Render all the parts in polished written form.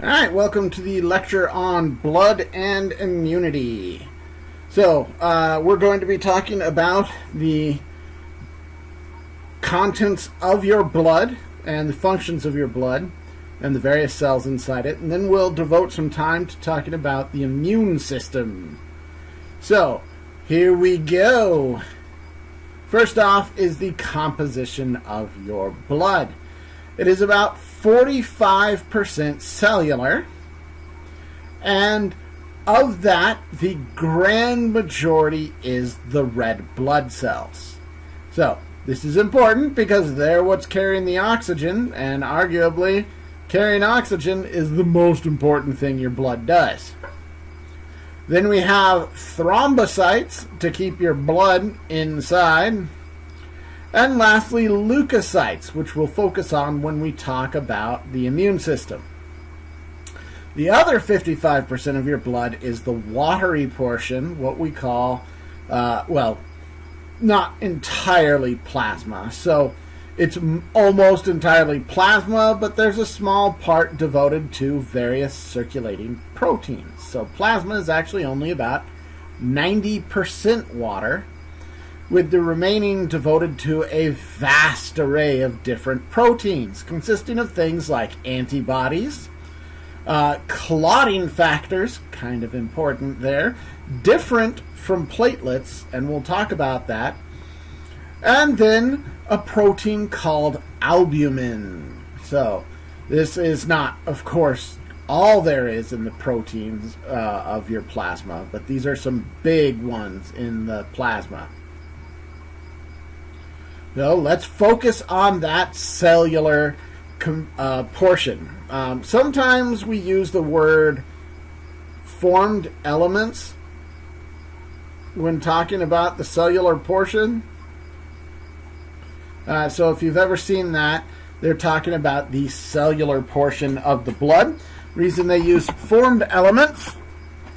Alright, welcome to the lecture on blood and immunity. So, we're going to be talking about the contents of your blood and the functions of your blood and the various cells inside it, and then we'll devote some time to talking about the immune system. So, here we go. First off is the composition of your blood. It is about 45% cellular, and of that, the grand majority is the red blood cells. So, this is important because they're what's carrying the oxygen, and arguably, carrying oxygen is the most important thing your blood does. Then we have thrombocytes to keep your blood inside. And lastly, leukocytes, which we'll focus on when we talk about the immune system. The other 55% of your blood is the watery portion, what we call, not entirely plasma. So it's almost entirely plasma, but there's a small part devoted to various circulating proteins. So plasma is actually only about 90% water, with the remaining devoted to a vast array of different proteins, consisting of things like antibodies, clotting factors, kind of important there, different from platelets, and we'll talk about that, and then a protein called albumin. So, this is not, of course, all there is in the proteins of your plasma, but these are some big ones in the plasma. So let's focus on that cellular portion. Sometimes we use the word formed elements when talking about the cellular portion. So if you've ever seen that, they're talking about the cellular portion of the blood. Reason they use formed elements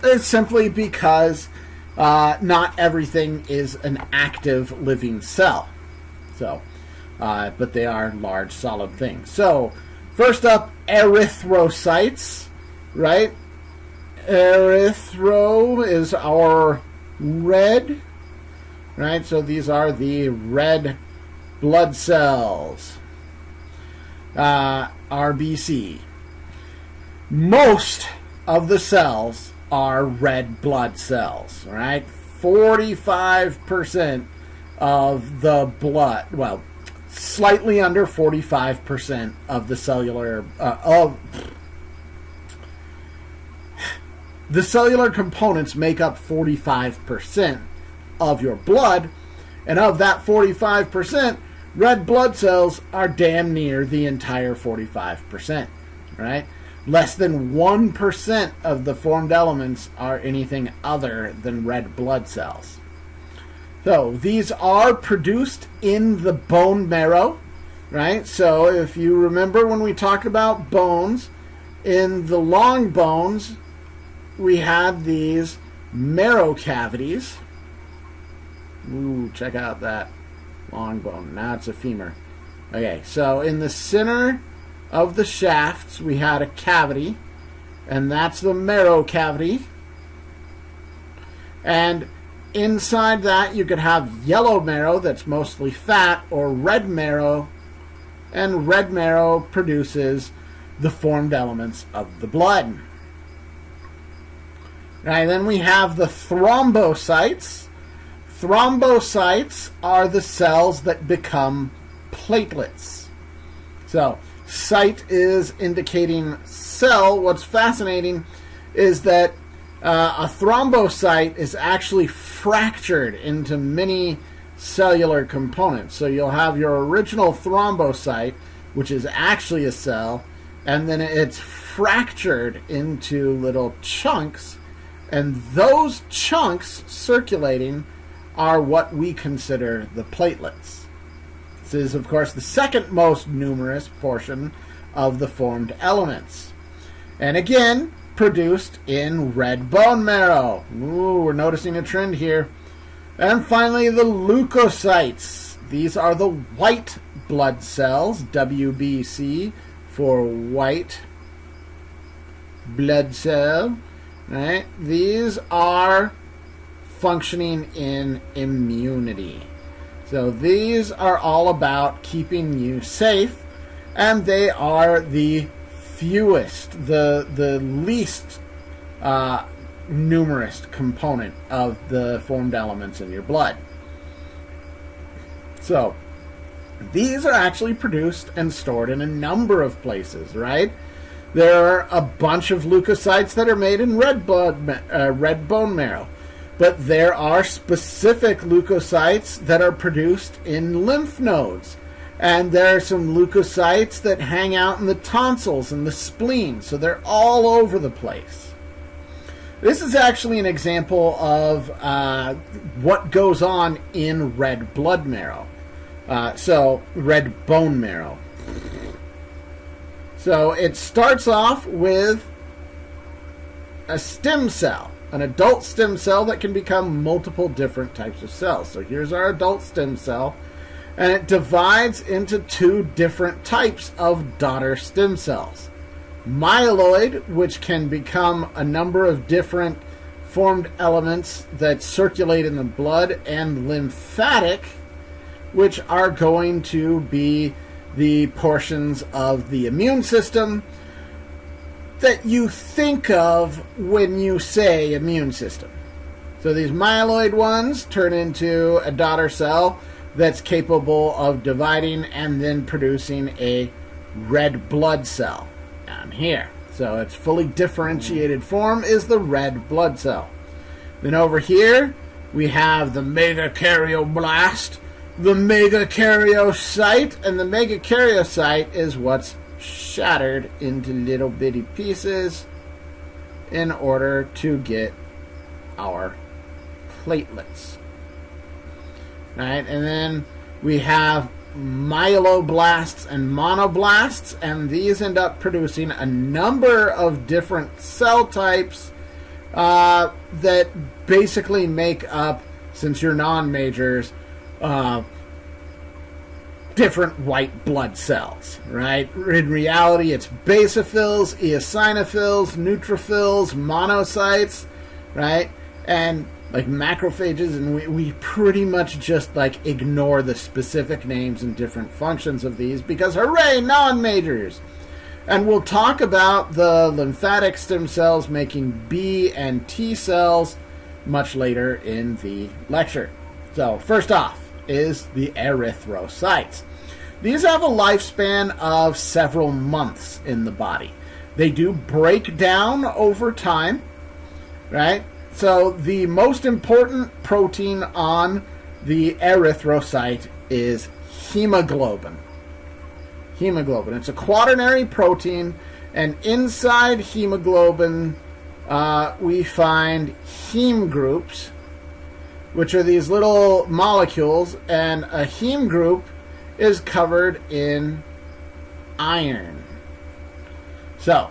is simply because not everything is an active living cell. So, but they are large, solid things. So, first up, erythrocytes, right? Erythro is our red, right? So these are the red blood cells, RBC. Most of the cells are red blood cells, right? 45% of the blood, well, slightly under 45% of the cellular, the cellular components make up 45% of your blood, and of that 45%, red blood cells are damn near the entire 45%, right? Less than 1% of the formed elements are anything other than red blood cells. So, these are produced in the bone marrow, right? So, if you remember when we talked about bones, in the long bones, we had these marrow cavities. Ooh, check out that long bone. Now it's a femur. Okay, so in the center of the shafts, we had a cavity, and that's the marrow cavity. And inside that, you could have yellow marrow that's mostly fat, or red marrow, and red marrow produces the formed elements of the blood. Right, then we have the thrombocytes. Thrombocytes are the cells that become platelets. So, cyte is indicating cell. What's fascinating is that a thrombocyte is actually fractured into many cellular components. So you'll have your original thrombocyte, which is actually a cell, and then it's fractured into little chunks, and those chunks circulating are what we consider the platelets. This is, of course, the second most numerous portion of the formed elements. And again, produced in red bone marrow. Ooh, we're noticing a trend here. And finally, the leukocytes. These are the white blood cells, WBC for white blood cell, right? These are functioning in immunity. So these are all about keeping you safe, and they are the fewest, the least numerous component of the formed elements in your blood. So these are actually produced and stored in a number of places, right? There are a bunch of leukocytes that are made in red bone marrow, but there are specific leukocytes that are produced in lymph nodes. And there are some leukocytes that hang out in the tonsils and the spleen, so they're all over the place. This is actually an example of what goes on in red blood marrow. So, red bone marrow. So, it starts off with a stem cell, an adult stem cell that can become multiple different types of cells. So, here's our adult stem cell, and it divides into two different types of daughter stem cells. Myeloid, which can become a number of different formed elements that circulate in the blood, and lymphatic, which are going to be the portions of the immune system that you think of when you say immune system. So these myeloid ones turn into a daughter cell that's capable of dividing and then producing a red blood cell down here. So its fully differentiated form is the red blood cell. Then over here we have the megakaryoblast, the megakaryocyte, and the megakaryocyte is what's shattered into little bitty pieces in order to get our platelets. Right? And then we have myeloblasts and monoblasts, and these end up producing a number of different cell types that basically make up, since you're non-majors, different white blood cells, right? In reality, it's basophils, eosinophils, neutrophils, monocytes, right? And like macrophages, and we pretty much just like ignore the specific names and different functions of these because hooray, non-majors. And we'll talk about the lymphatic stem cells making B and T cells much later in the lecture. So first off is the erythrocytes. These have a lifespan of several months in the body. They do break down over time, right? So the most important protein on the erythrocyte is hemoglobin. Hemoglobin. It's a quaternary protein, and inside hemoglobin we find heme groups, which are these little molecules, and a heme group is covered in iron. So,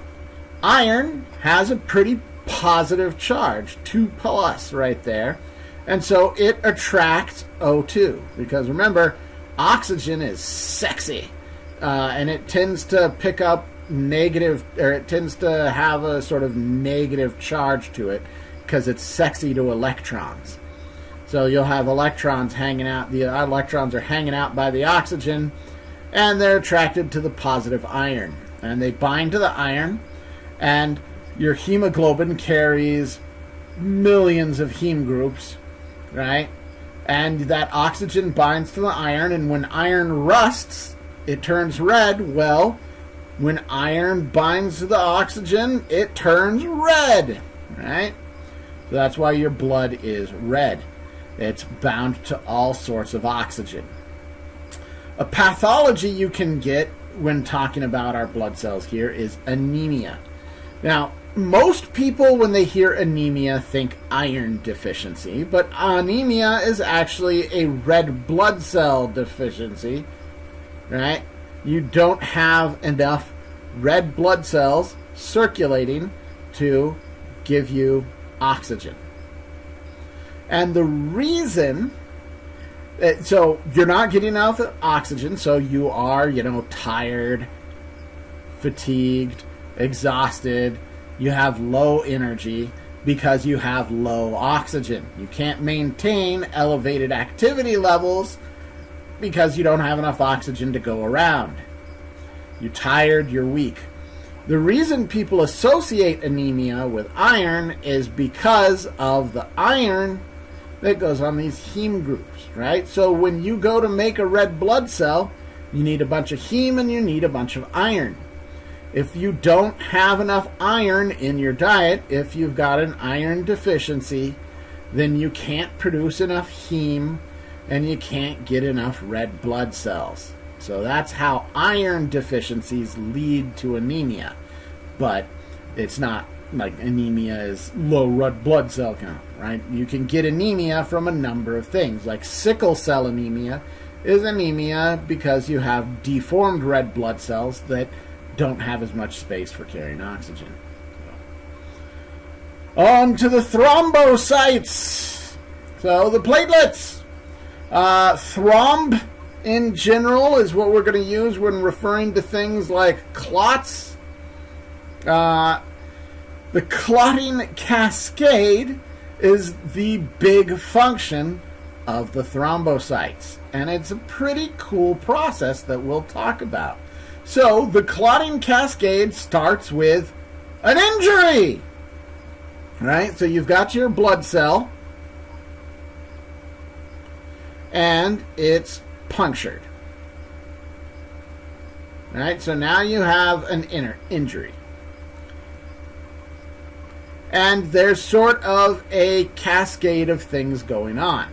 iron has a pretty positive charge, 2+ right there, and so it attracts O2, because remember, oxygen is sexy, and it tends to pick up negative, or it tends to have a sort of negative charge to it, because it's sexy to electrons. So you'll have electrons hanging out, the electrons are hanging out by the oxygen, and they're attracted to the positive iron, and they bind to the iron, and your hemoglobin carries millions of heme groups, right? And that oxygen binds to the iron, and when iron rusts, it turns red. Well, when iron binds to the oxygen, it turns red, right? So that's why your blood is red. It's bound to all sorts of oxygen. A pathology you can get when talking about our blood cells here is anemia. Now, most people, when they hear anemia, think iron deficiency, but anemia is actually a red blood cell deficiency, right? You don't have enough red blood cells circulating to give you oxygen. And the reason, so you're not getting enough oxygen, so you are, tired, fatigued, exhausted, you have low energy because you have low oxygen. You can't maintain elevated activity levels because you don't have enough oxygen to go around. You're tired, you're weak. The reason people associate anemia with iron is because of the iron that goes on these heme groups, right? So when you go to make a red blood cell, you need a bunch of heme and you need a bunch of iron. If you don't have enough iron in your diet, if you've got an iron deficiency, then you can't produce enough heme and you can't get enough red blood cells. So that's how iron deficiencies lead to anemia. But it's not like anemia is low red blood cell count, right? You can get anemia from a number of things. Like sickle cell anemia is anemia because you have deformed red blood cells that don't have as much space for carrying oxygen. On to the thrombocytes. So the platelets. Thromb in general is what we're going to use when referring to things like clots. The clotting cascade is the big function of the thrombocytes, and it's a pretty cool process that we'll talk about. So the clotting cascade starts with an injury, right? So you've got your blood cell and it's punctured, right? So now you have an injury. And there's sort of a cascade of things going on.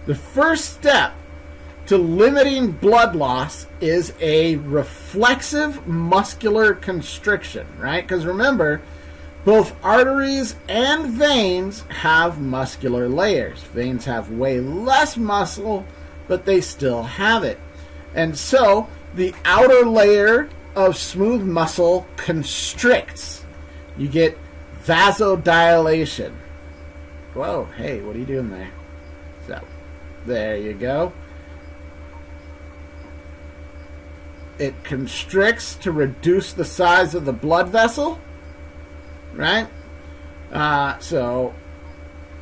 The first step to limiting blood loss is a reflexive muscular constriction, right? Because remember, both arteries and veins have muscular layers. Veins have way less muscle, but they still have it. And so the outer layer of smooth muscle constricts. You get vasodilation. Whoa, hey, what are you doing there? So, there you go. It constricts to reduce the size of the blood vessel, right? So,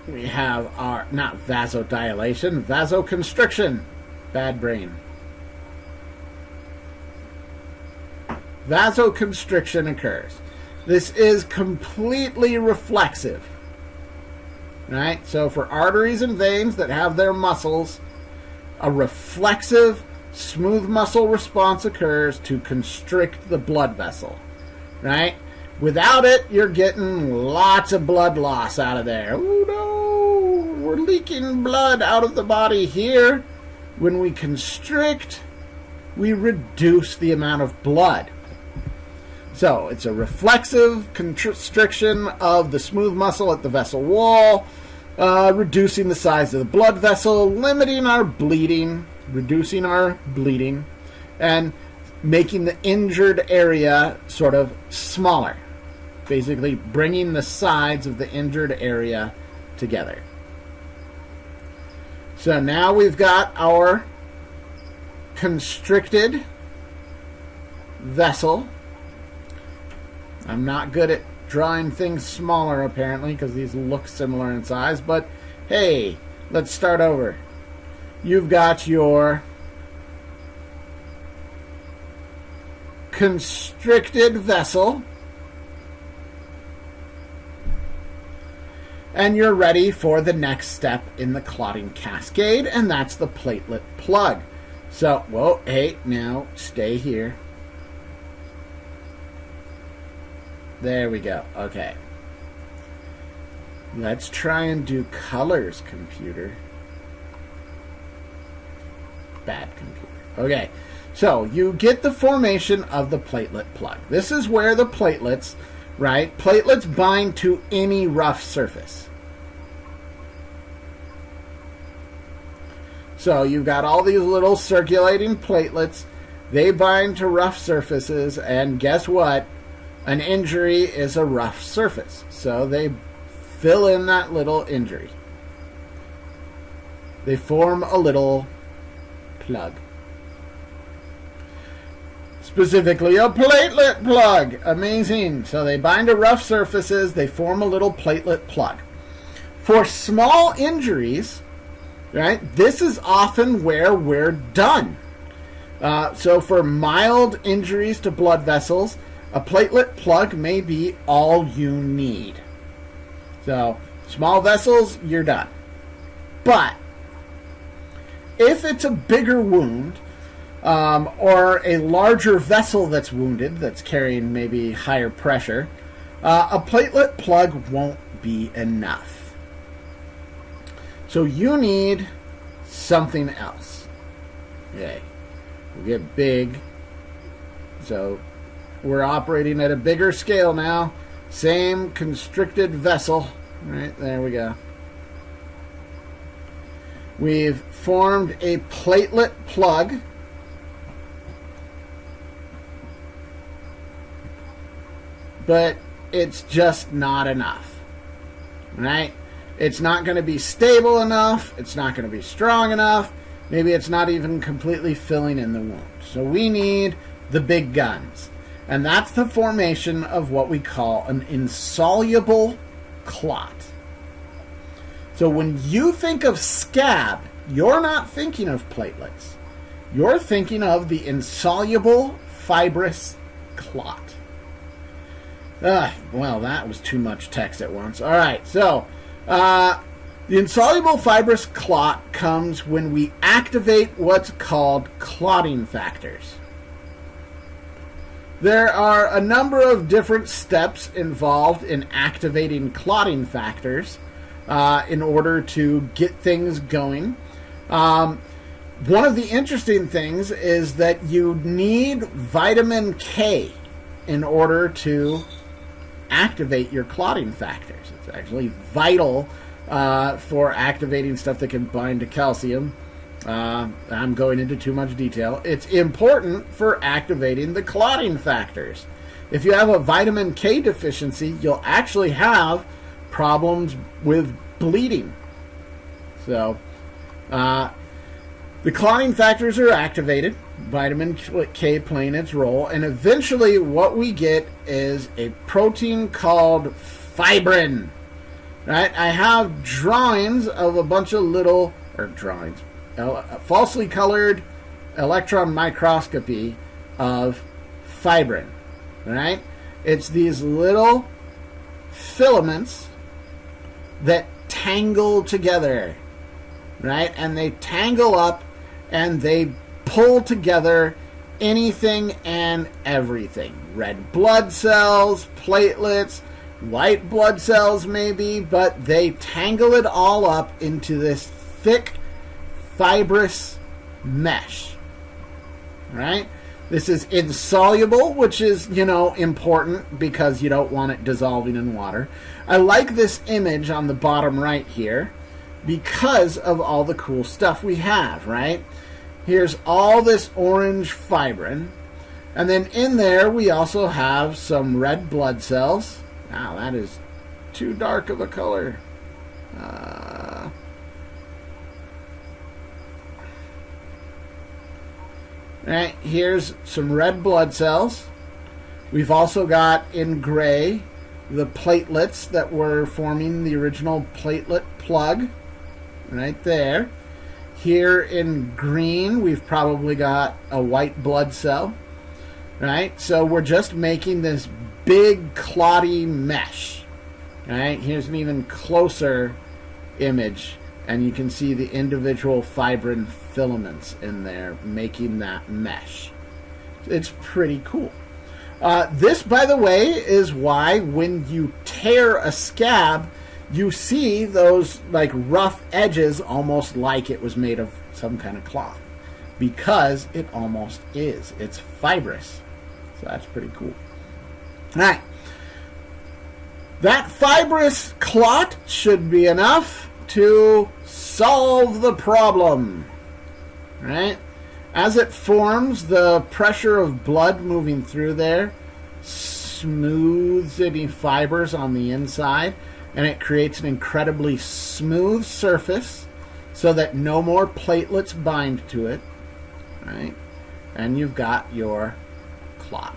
we have our, not vasodilation, vasoconstriction. Bad brain. Vasoconstriction occurs. This is completely reflexive, right? So for arteries and veins that have their muscles, a reflexive, smooth muscle response occurs to constrict the blood vessel, right? Without it, you're getting lots of blood loss out of there. Oh no, we're leaking blood out of the body here. When we constrict, we reduce the amount of blood. So it's a reflexive constriction of the smooth muscle at the vessel wall, reducing the size of the blood vessel, limiting our bleeding, reducing our bleeding, and making the injured area sort of smaller. Basically bringing the sides of the injured area together. So now we've got our constricted vessel. I'm not good at drawing things smaller, apparently, because these look similar in size. But, hey, let's start over. You've got your constricted vessel. And you're ready for the next step in the clotting cascade, and that's the platelet plug. So, whoa, hey, now, stay here. There we go. Okay. Let's try and do colors, computer. Bad computer. Okay. So, you get the formation of the platelet plug. This is where the platelets, right? Platelets bind to any rough surface. So, you've got all these little circulating platelets. They bind to rough surfaces, and guess what? An injury is a rough surface, so they fill in that little injury. They form a little plug. Specifically a platelet plug. Amazing. So they bind to rough surfaces, they form a little platelet plug. For small injuries, right, this is often where we're done. So for mild injuries to blood vessels, a platelet plug may be all you need. So small vessels, you're done. But if it's a bigger wound, or a larger vessel that's wounded, that's carrying maybe higher pressure, a platelet plug won't be enough. So you need something else. Okay, we'll get big. So we're operating at a bigger scale now. Same constricted vessel. Right, there we go. We've formed a platelet plug. But it's just not enough, right? It's not going to be stable enough. It's not going to be strong enough. Maybe it's not even completely filling in the wound. So we need the big guns. And that's the formation of what we call an insoluble clot. So when you think of scab, you're not thinking of platelets. You're thinking of the insoluble fibrous clot. Well, that was too much text at once. All right, so the insoluble fibrous clot comes when we activate what's called clotting factors. There are a number of different steps involved in activating clotting factors in order to get things going. One of the interesting things is that you need vitamin K in order to activate your clotting factors. It's actually vital for activating stuff that can bind to calcium. I'm going into too much detail. It's important for activating the clotting factors. If you have a vitamin K deficiency, you'll actually have problems with bleeding. So, the clotting factors are activated, vitamin K playing its role, and eventually what we get is a protein called fibrin. Right? I have drawings of a bunch of little, falsely colored electron microscopy of fibrin. Right? It's these little filaments that tangle together. Right? And they tangle up and they pull together anything and everything. Red blood cells, platelets, white blood cells maybe, but they tangle it all up into this thick, fibrous mesh. Right? This is insoluble, which is, important because you don't want it dissolving in water. I like this image on the bottom right here because of all the cool stuff we have, right? Here's all this orange fibrin. And then in there, we also have some red blood cells. Wow, that is too dark of a color. Right, here's some red blood cells. We've also got in gray the platelets that were forming the original platelet plug. Right there. Here in green, we've probably got a white blood cell, right? So we're just making this big clotty mesh, right? Here's an even closer image, and you can see the individual fibrin filaments in there making that mesh. It's pretty cool. This, by the way, is why when you tear a scab, you see those like rough edges almost like it was made of some kind of cloth, because it almost is. It's fibrous. So that's pretty cool. All right. That fibrous clot should be enough to solve the problem. Right? As it forms, the pressure of blood moving through there smooths any fibers on the inside, and it creates an incredibly smooth surface so that no more platelets bind to it, right? And you've got your clot.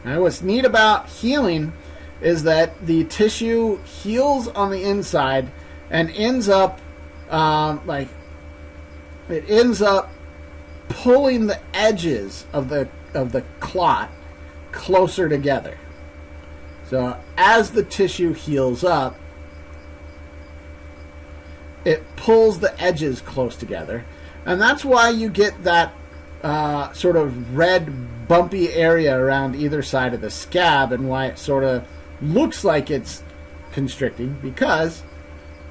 Now, what's neat about healing is that the tissue heals on the inside and ends up pulling the edges of the clot closer together. So as the tissue heals up, it pulls the edges close together, and that's why you get that sort of red bumpy area around either side of the scab, and why it sort of looks like it's constricting, because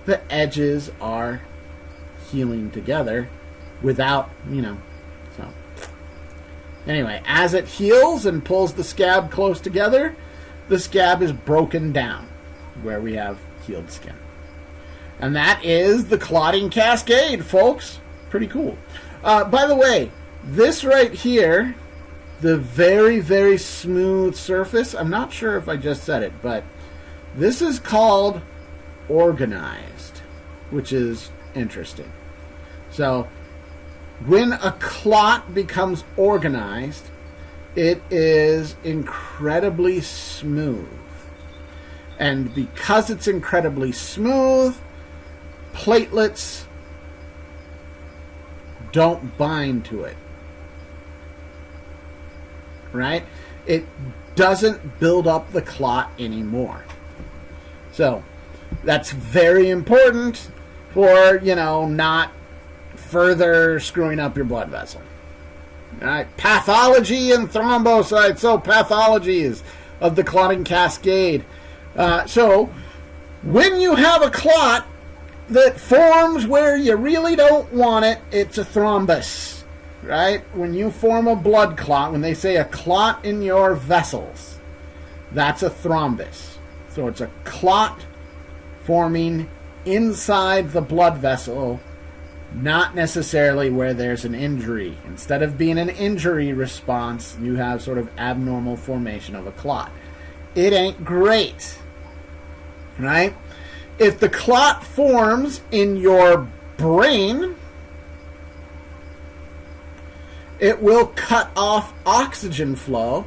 the edges are healing together without, so anyway, as it heals and pulls the scab close together, the scab is broken down where we have healed skin. And that is the Clotting Cascade, folks. Pretty cool. By the way, this right here, the very, very smooth surface, I'm not sure if I just said it, but this is called organized, which is interesting. So when a clot becomes organized, it is incredibly smooth. And because it's incredibly smooth, platelets don't bind to it. Right? It doesn't build up the clot anymore. So that's very important for, not further screwing up your blood vessel. All right, pathology and thrombocytes. So pathologies of the Clotting Cascade. So when you have a clot that forms where you really don't want it, it's a thrombus, right? When you form a blood clot, when they say a clot in your vessels, that's a thrombus. So it's a clot forming inside the blood vessel, not necessarily where there's an injury. Instead of being an injury response, you have sort of abnormal formation of a clot. It ain't great, right? If the clot forms in your brain, it will cut off oxygen flow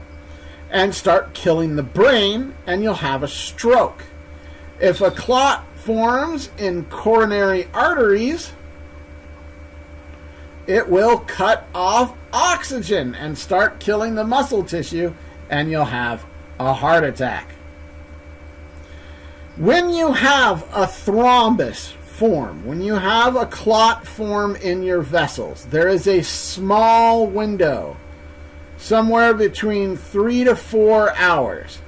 and start killing the brain, and you'll have a stroke. If a clot forms in coronary arteries, it will cut off oxygen and start killing the muscle tissue, and you'll have a heart attack. When you have a thrombus form, when you have a clot form in your vessels, there is a small window, somewhere between 3 to 4 hours,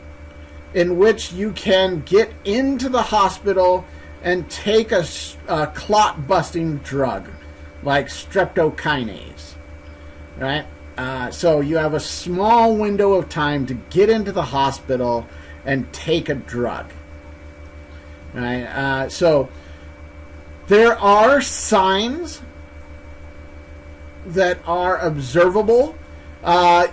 in which you can get into the hospital and take a clot-busting drug, like streptokinase, right? So you have a small window of time to get into the hospital and take a drug. Right? So there are signs that are observable.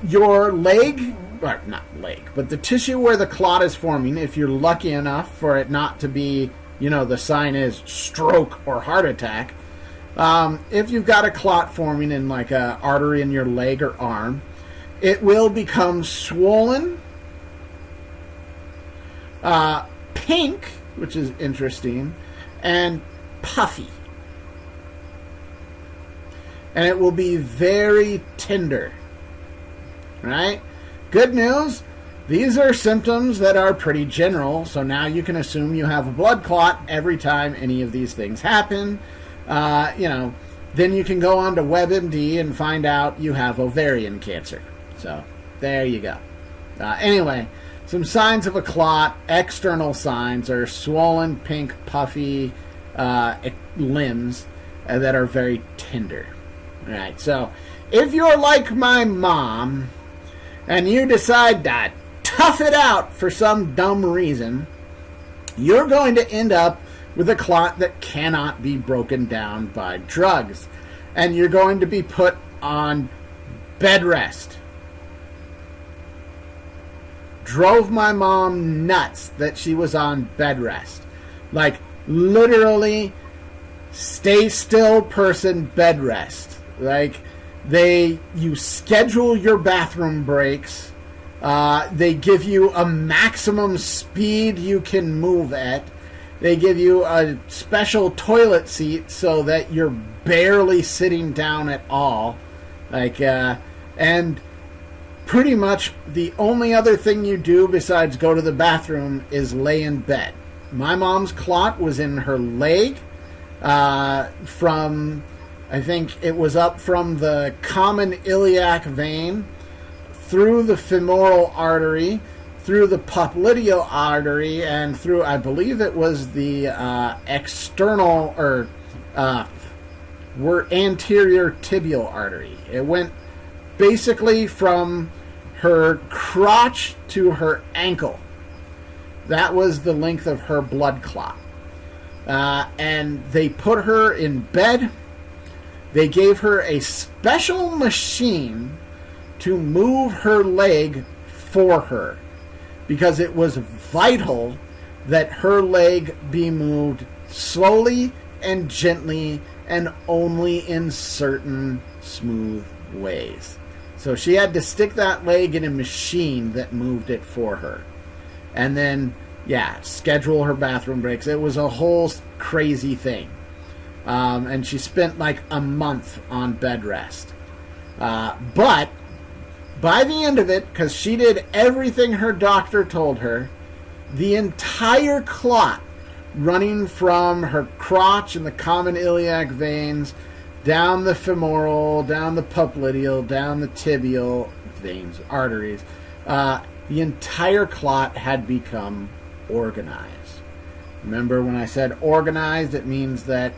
Your leg, or not leg, but the tissue where the clot is forming, if you're lucky enough for it not to be, the sign is stroke or heart attack. If you've got a clot forming in like an artery in your leg or arm, it will become swollen, pink, which is interesting, and puffy. And it will be very tender. Right? Good news, these are symptoms that are pretty general, so now you can assume you have a blood clot every time any of these things happen. Then you can go on to WebMD and find out you have ovarian cancer. So, there you go. Anyway, some signs of a clot, external signs, are swollen, pink, puffy limbs that are very tender. All right, so if you're like my mom and you decide to tough it out for some dumb reason, you're going to end up with a clot that cannot be broken down by drugs. And you're going to be put on bed rest. Drove my mom nuts that she was on bed rest. Like, literally, stay still person bed rest. Like, You schedule your bathroom breaks. They give you a maximum speed you can move at. They give you a special toilet seat so that you're barely sitting down at all. And pretty much the only other thing you do besides go to the bathroom is lay in bed. My mom's clot was in her leg, from, I think it was up from the common iliac vein, through the femoral artery, through the popliteal artery, and through, I believe it was the external, or anterior tibial artery. It went basically from her crotch to her ankle. That was the length of her blood clot. And they put her in bed. They gave her a special machine to move her leg for her, because it was vital that her leg be moved slowly and gently and only in certain smooth ways. So she had to stick that leg in a machine that moved it for her. And then, schedule her bathroom breaks. It was a whole crazy thing. And she spent like a month on bed rest. But by the end of it, because she did everything her doctor told her, the entire clot running from her crotch and the common iliac veins, down the femoral, down the popliteal, down the tibial veins, arteries, the entire clot had become organized. Remember when I said organized, it means that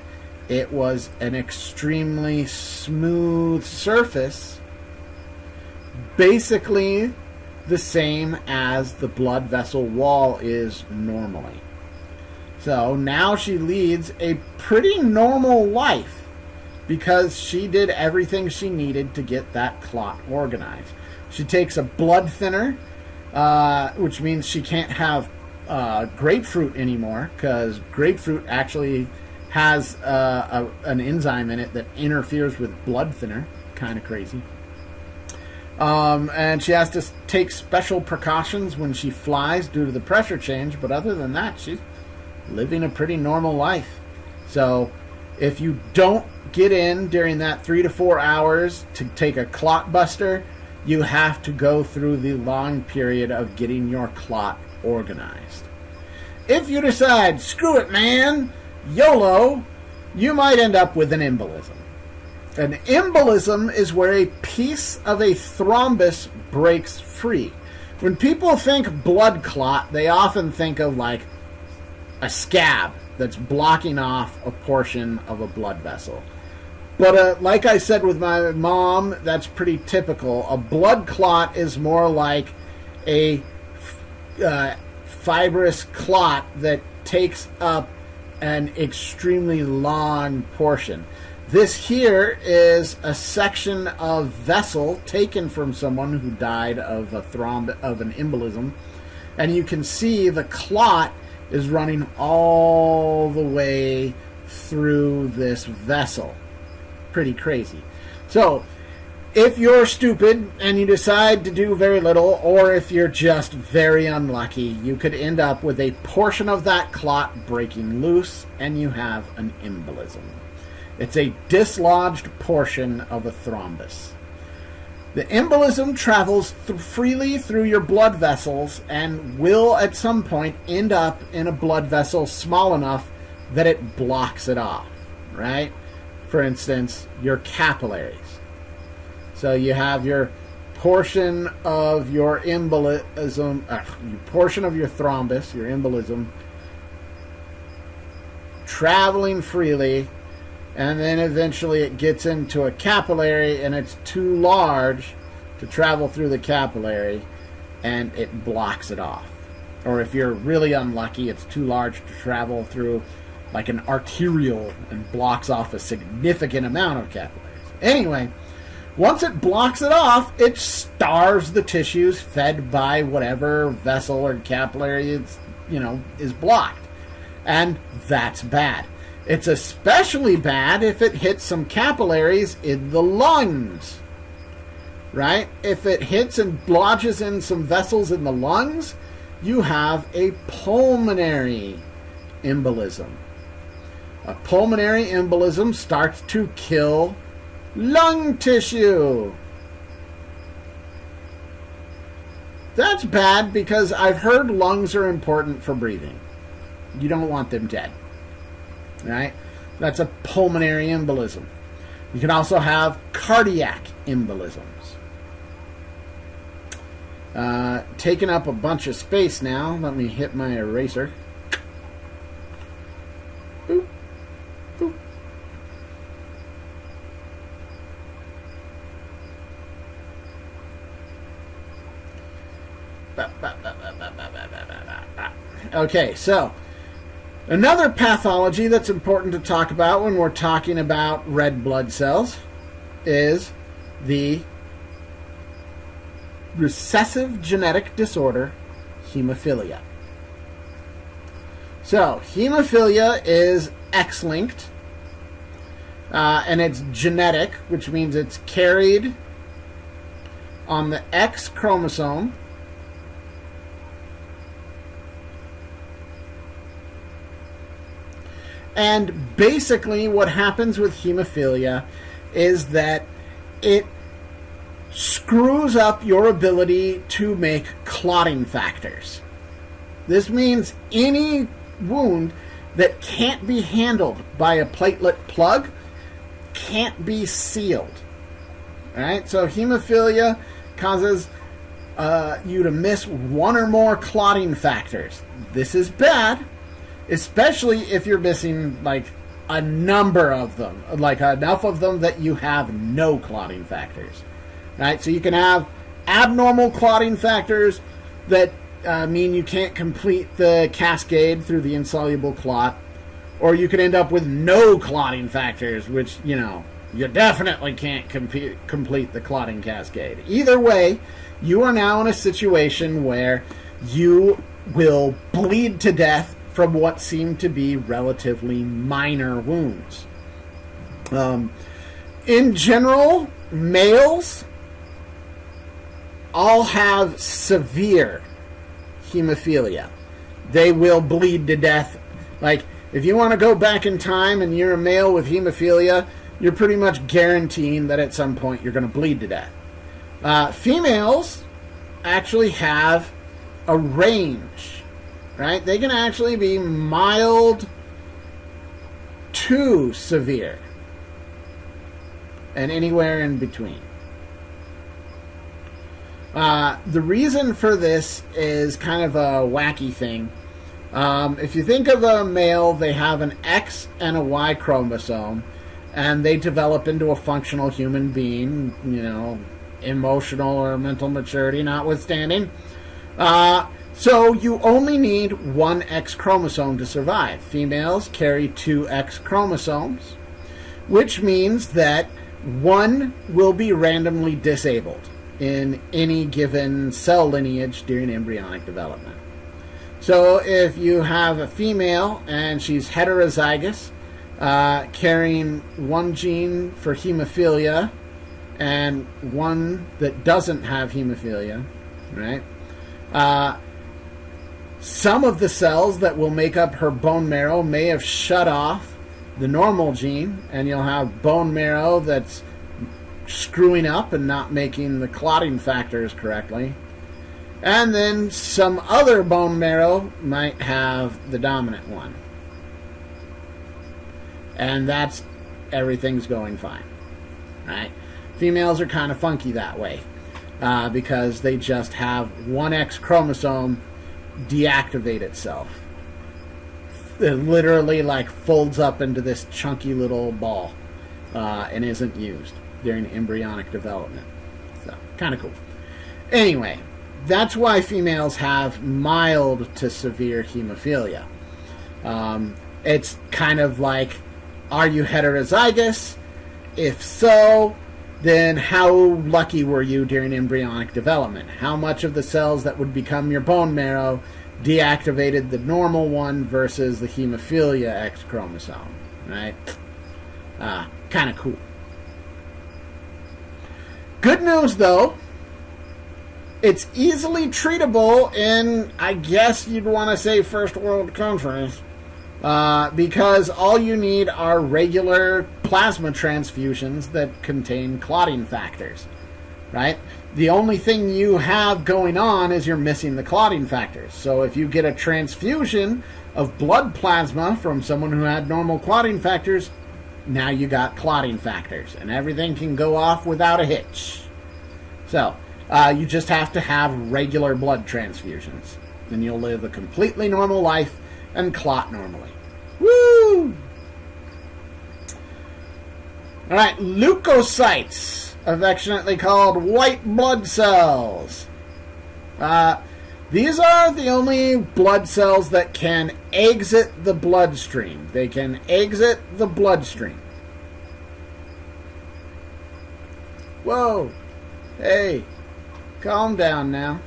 it was an extremely smooth surface, basically the same as the blood vessel wall is normally. So now she leads a pretty normal life because she did everything she needed to get that clot organized. She takes a blood thinner, which means she can't have grapefruit anymore, because grapefruit actually has an enzyme in it that interferes with blood thinner. Kind of crazy. And she has to take special precautions when she flies due to the pressure change, but other than that, she's living a pretty normal life. So if you don't get in during that 3 to 4 hours to take a clot buster, you have to go through the long period of getting your clot organized. If you decide, screw it, man, YOLO, you might end up with an embolism. An embolism is where a piece of a thrombus breaks free. When people think blood clot, they often think of like a scab that's blocking off a portion of a blood vessel. But like I said with my mom, that's pretty typical. A blood clot is more like a fibrous clot that takes up an extremely long portion. This here is a section of vessel taken from someone who died of an embolism, and you can see the clot is running all the way through this vessel. Pretty crazy. So, if you're stupid and you decide to do very little, or if you're just very unlucky, you could end up with a portion of that clot breaking loose and you have an embolism. It's a dislodged portion of a thrombus. The embolism travels freely through your blood vessels and will at some point end up in a blood vessel small enough that it blocks it off, right? For instance, your capillaries. So you have your portion of your embolism, portion of your thrombus, your embolism, traveling freely, and then eventually it gets into a capillary and it's too large to travel through the capillary and it blocks it off. Or if you're really unlucky, it's too large to travel through like an arteriole and blocks off a significant amount of capillaries. Anyway, once it blocks it off, it starves the tissues fed by whatever vessel or capillary is blocked. And that's bad. It's especially bad if it hits some capillaries in the lungs, right? If it hits and lodges in some vessels in the lungs, you have a pulmonary embolism. A pulmonary embolism starts to kill lung tissue. That's bad because I've heard lungs are important for breathing. You don't want them dead, right? That's a pulmonary embolism. You can also have cardiac embolisms. Taking up a bunch of space now. Let me hit my eraser. Boop. Boop. Okay, so another pathology that's important to talk about when we're talking about red blood cells is the recessive genetic disorder, hemophilia. So, hemophilia is X-linked, and it's genetic, which means it's carried on the X chromosome. And basically what happens with hemophilia is that it screws up your ability to make clotting factors. This means any wound that can't be handled by a platelet plug can't be sealed. Alright, so hemophilia causes you to miss one or more clotting factors. This is bad, especially if you're missing like a number of them, like enough of them that you have no clotting factors. Right, so you can have abnormal clotting factors that mean you can't complete the cascade through the insoluble clot, or you can end up with no clotting factors, which, you know, you definitely can't complete the clotting cascade. Either way, you are now in a situation where you will bleed to death from what seem to be relatively minor wounds. In general, males all have severe hemophilia. They will bleed to death. Like, if you want to go back in time and you're a male with hemophilia, you're pretty much guaranteeing that at some point you're going to bleed to death. Females actually have a range, right? They can actually be mild to severe and anywhere in between. The reason for this is kind of a wacky thing. If you think of a male, they have an X and a Y chromosome, and they develop into a functional human being, you know, emotional or mental maturity notwithstanding. So you only need one X chromosome to survive. Females carry two X chromosomes, which means that one will be randomly disabled in any given cell lineage during embryonic development. So if you have a female and she's heterozygous, carrying one gene for hemophilia and one that doesn't have hemophilia, right? Some of the cells that will make up her bone marrow may have shut off the normal gene, and you'll have bone marrow that's screwing up and not making the clotting factors correctly. And then some other bone marrow might have the dominant one. And that's, everything's going fine. Right? Females are kind of funky that way, because they just have one X chromosome deactivate itself. It literally like folds up into this chunky little ball and isn't used during embryonic development. So, kind of cool. Anyway, that's why females have mild to severe hemophilia. It's kind of like, are you heterozygous? If so, then how lucky were you during embryonic development? How much of the cells that would become your bone marrow deactivated the normal one versus the hemophilia X chromosome? right? Kind of cool. Good news, though, it's easily treatable in, I guess you'd want to say, first world countries, because all you need are regular plasma transfusions that contain clotting factors, right? The only thing you have going on is you're missing the clotting factors. So if you get a transfusion of blood plasma from someone who had normal clotting factors, now you got clotting factors, and everything can go off without a hitch. So, you just have to have regular blood transfusions, and you'll live a completely normal life and clot normally. Woo! Alright, leukocytes, affectionately called white blood cells. These are the only blood cells that can exit the bloodstream. They can exit the bloodstream. Whoa! Hey, calm down now.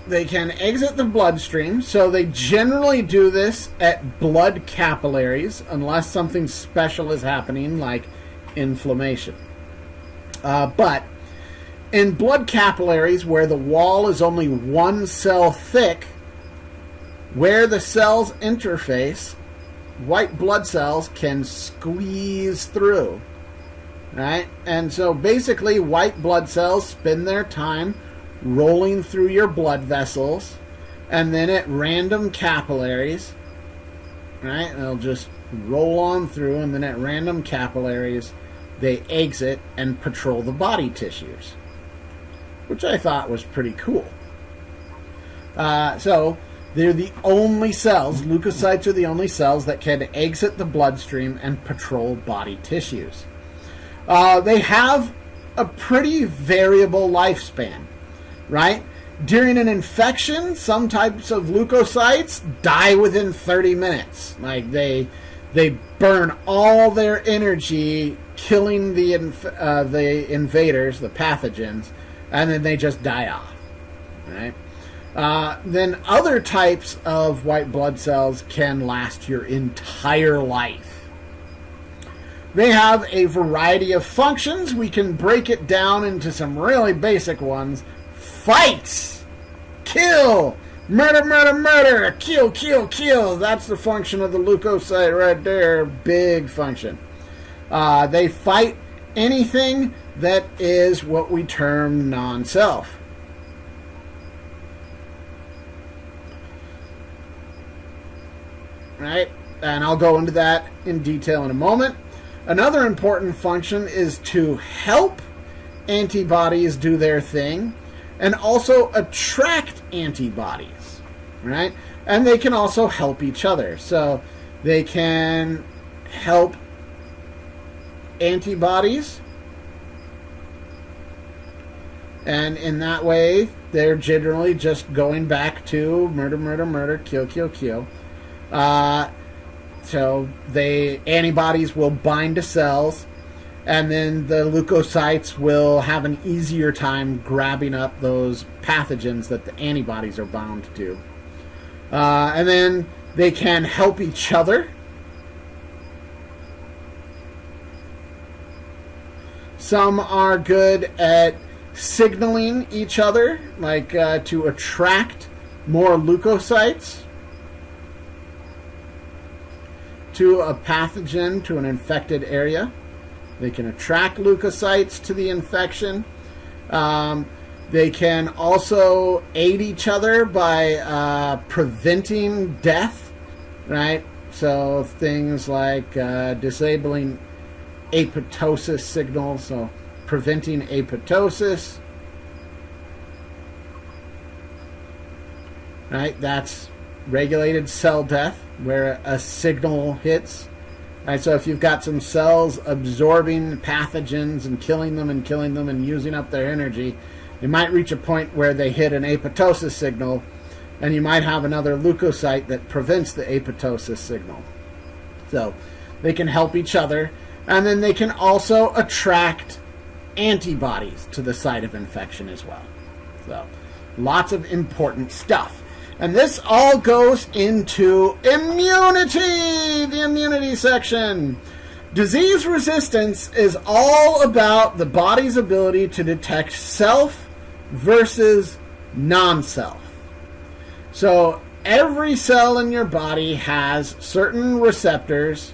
They can exit the bloodstream, so they generally do this at blood capillaries, unless something special is happening, like inflammation. But in blood capillaries, where the wall is only one cell thick, where the cells interface, white blood cells can squeeze through. Right? And so basically, white blood cells spend their time rolling through your blood vessels, and then at random capillaries, right? They'll just roll on through, and then at random capillaries, they exit and patrol the body tissues, which I thought was pretty cool. So they're the only cells, leukocytes are the only cells that can exit the bloodstream and patrol body tissues. They have a pretty variable lifespan, right? During an infection, some types of leukocytes die within 30 minutes. Like they burn all their energy killing the invaders, the pathogens, and then they just die off, right? Then other types of white blood cells can last your entire life. They have a variety of functions. We can break it down into some really basic ones. Fight! Kill! Murder, murder, murder! Kill, kill, kill! That's the function of the leukocyte right there. Big function. They fight anything that is what we term non-self. Right? And I'll go into that in detail in a moment. Another important function is to help antibodies do their thing and also attract antibodies, right? And they can also help each other. So they can help antibodies, and in that way, they're generally just going back to murder, murder, murder, kill, kill, kill. So antibodies will bind to cells, and then the leukocytes will have an easier time grabbing up those pathogens that the antibodies are bound to. And then they can help each other. Some are good at signaling each other, like to attract more leukocytes to a pathogen, to an infected area. They can attract leukocytes to the infection. They can also aid each other by preventing death, right? So things like disabling apoptosis signals, so preventing apoptosis, right? That's regulated cell death, where a signal hits. Right, so if you've got some cells absorbing pathogens and killing them and using up their energy, you might reach a point where they hit an apoptosis signal, and you might have another leukocyte that prevents the apoptosis signal. So they can help each other, and then they can also attract antibodies to the site of infection as well. So lots of important stuff. And this all goes into immunity, the immunity section. Disease resistance is all about the body's ability to detect self versus non-self. So every cell in your body has certain receptors,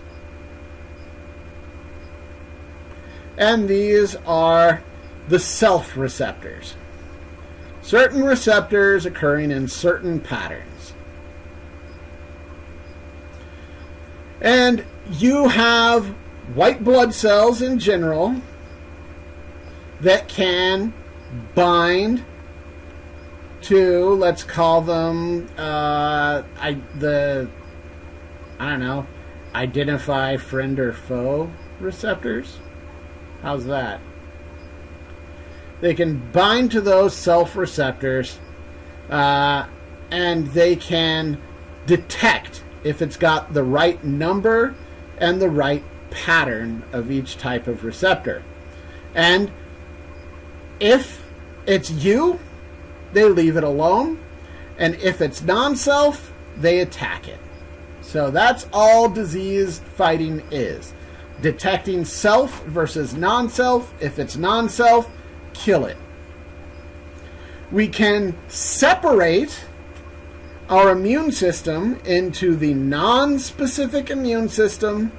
and these are the self receptors. Certain receptors occurring in certain patterns. And you have white blood cells in general that can bind to, let's call them, identify friend or foe receptors. How's that? They can bind to those self receptors, and they can detect if it's got the right number and the right pattern of each type of receptor. And if it's you, they leave it alone. And if it's non-self, they attack it. So that's all disease fighting is. Detecting self versus non-self. If it's non-self, kill it. We can separate our immune system into the non-specific immune system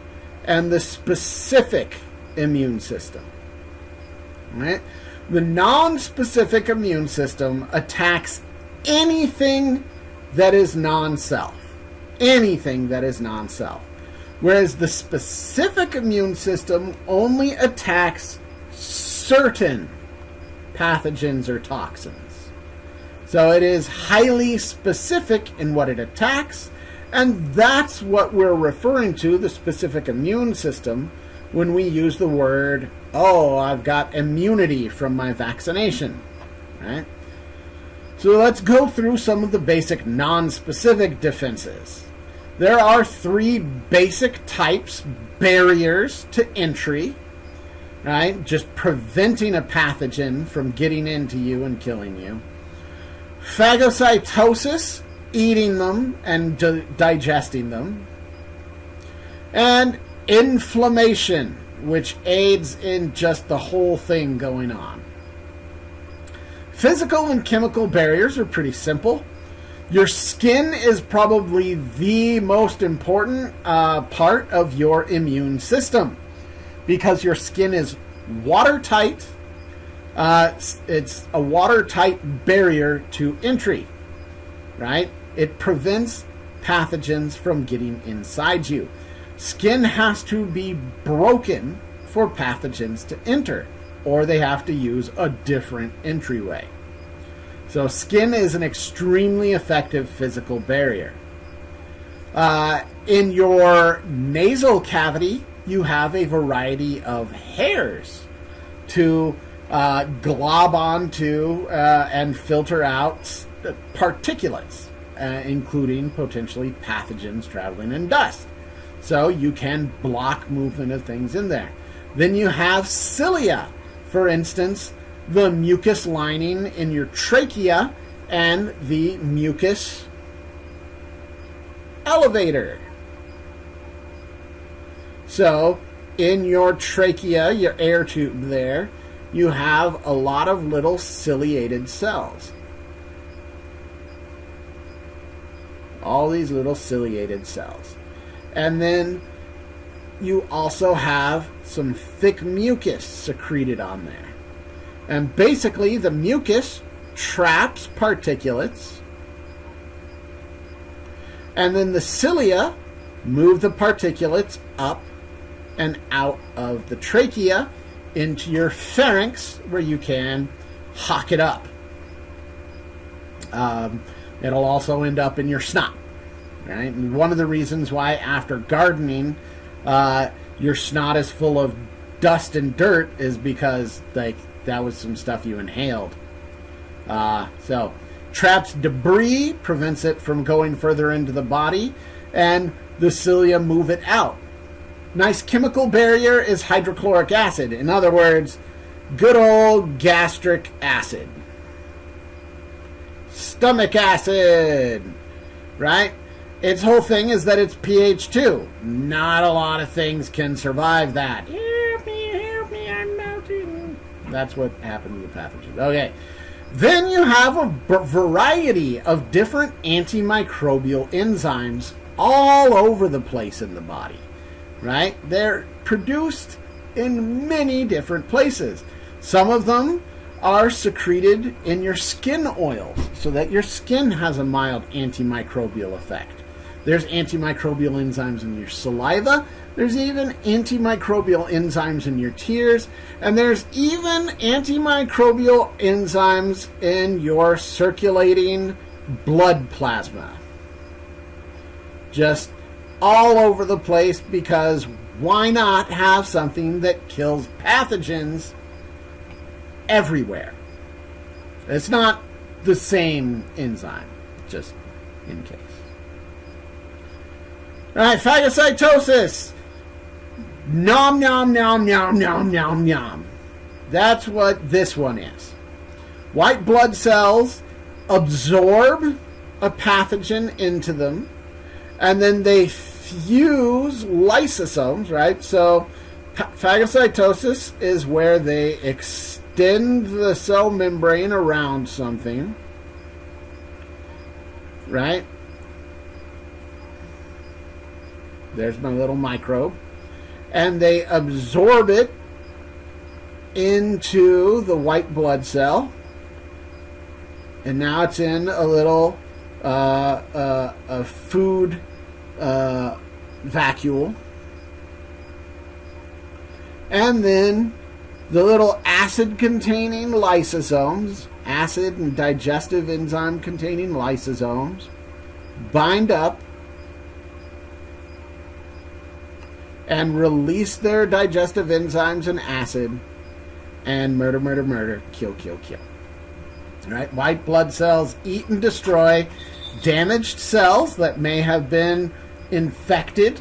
and the specific immune system. Right? The non-specific immune system attacks anything that is non-self. Anything that is non-self. Whereas the specific immune system only attacks certain pathogens or toxins. So it is highly specific in what it attacks, and that's what we're referring to, the specific immune system, when we use the word, oh, I've got immunity from my vaccination. Right? So let's go through some of the basic non-specific defenses. There are 3 basic types, barriers to entry, right? Just preventing a pathogen from getting into you and killing you. Phagocytosis, eating them and digesting them. And inflammation, which aids in just the whole thing going on. Physical and chemical barriers are pretty simple. Your skin is probably the most important part of your immune system because your skin is watertight. It's a watertight barrier to entry, right? It prevents pathogens from getting inside you. Skin has to be broken for pathogens to enter, or they have to use a different entryway. So skin is an extremely effective physical barrier. In your nasal cavity, you have a variety of hairs to glob onto and filter out particulates, including potentially pathogens traveling in dust. So you can block movement of things in there. Then you have cilia, for instance, the mucus lining in your trachea and the mucus elevator. So in your trachea, your air tube there, you have a lot of little ciliated cells. All these little ciliated cells. And then you also have some thick mucus secreted on there. And basically the mucus traps particulates. And then the cilia move the particulates up and out of the trachea into your pharynx where you can hawk it up. It'll also end up in your snot. Right? And one of the reasons why after gardening your snot is full of dust and dirt is because that was some stuff you inhaled. So traps debris, prevents it from going further into the body, and the cilia move it out. Nice chemical barrier is hydrochloric acid. In other words, good old gastric acid. stomach acid, right? Its whole thing is that it's pH 2. Not a lot of things can survive that. Help me, I'm melting. That's what happened to the pathogen. Okay. Then you have a variety of different antimicrobial enzymes all over the place in the body, right? They're produced in many different places. Some of them are secreted in your skin oils so that your skin has a mild antimicrobial effect. There's antimicrobial enzymes in your saliva. There's even antimicrobial enzymes in your tears. And there's even antimicrobial enzymes in your circulating blood plasma. Just all over the place, because why not have something that kills pathogens everywhere? It's not the same enzyme, just in case. All right, phagocytosis. Nom, nom, nom, nom, nom, nom, nom. That's what this one is. White blood cells absorb a pathogen into them, and then they fuse lysosomes, right? So phagocytosis is where they extend the cell membrane around something, right? There's my little microbe. And they absorb it into the white blood cell. And now it's in a little a food vacuole. And then the little acid-containing lysosomes, acid and digestive enzyme-containing lysosomes, bind up and release their digestive enzymes and acid, and murder, murder, murder, kill, kill, kill. All right, white blood cells eat and destroy damaged cells that may have been infected,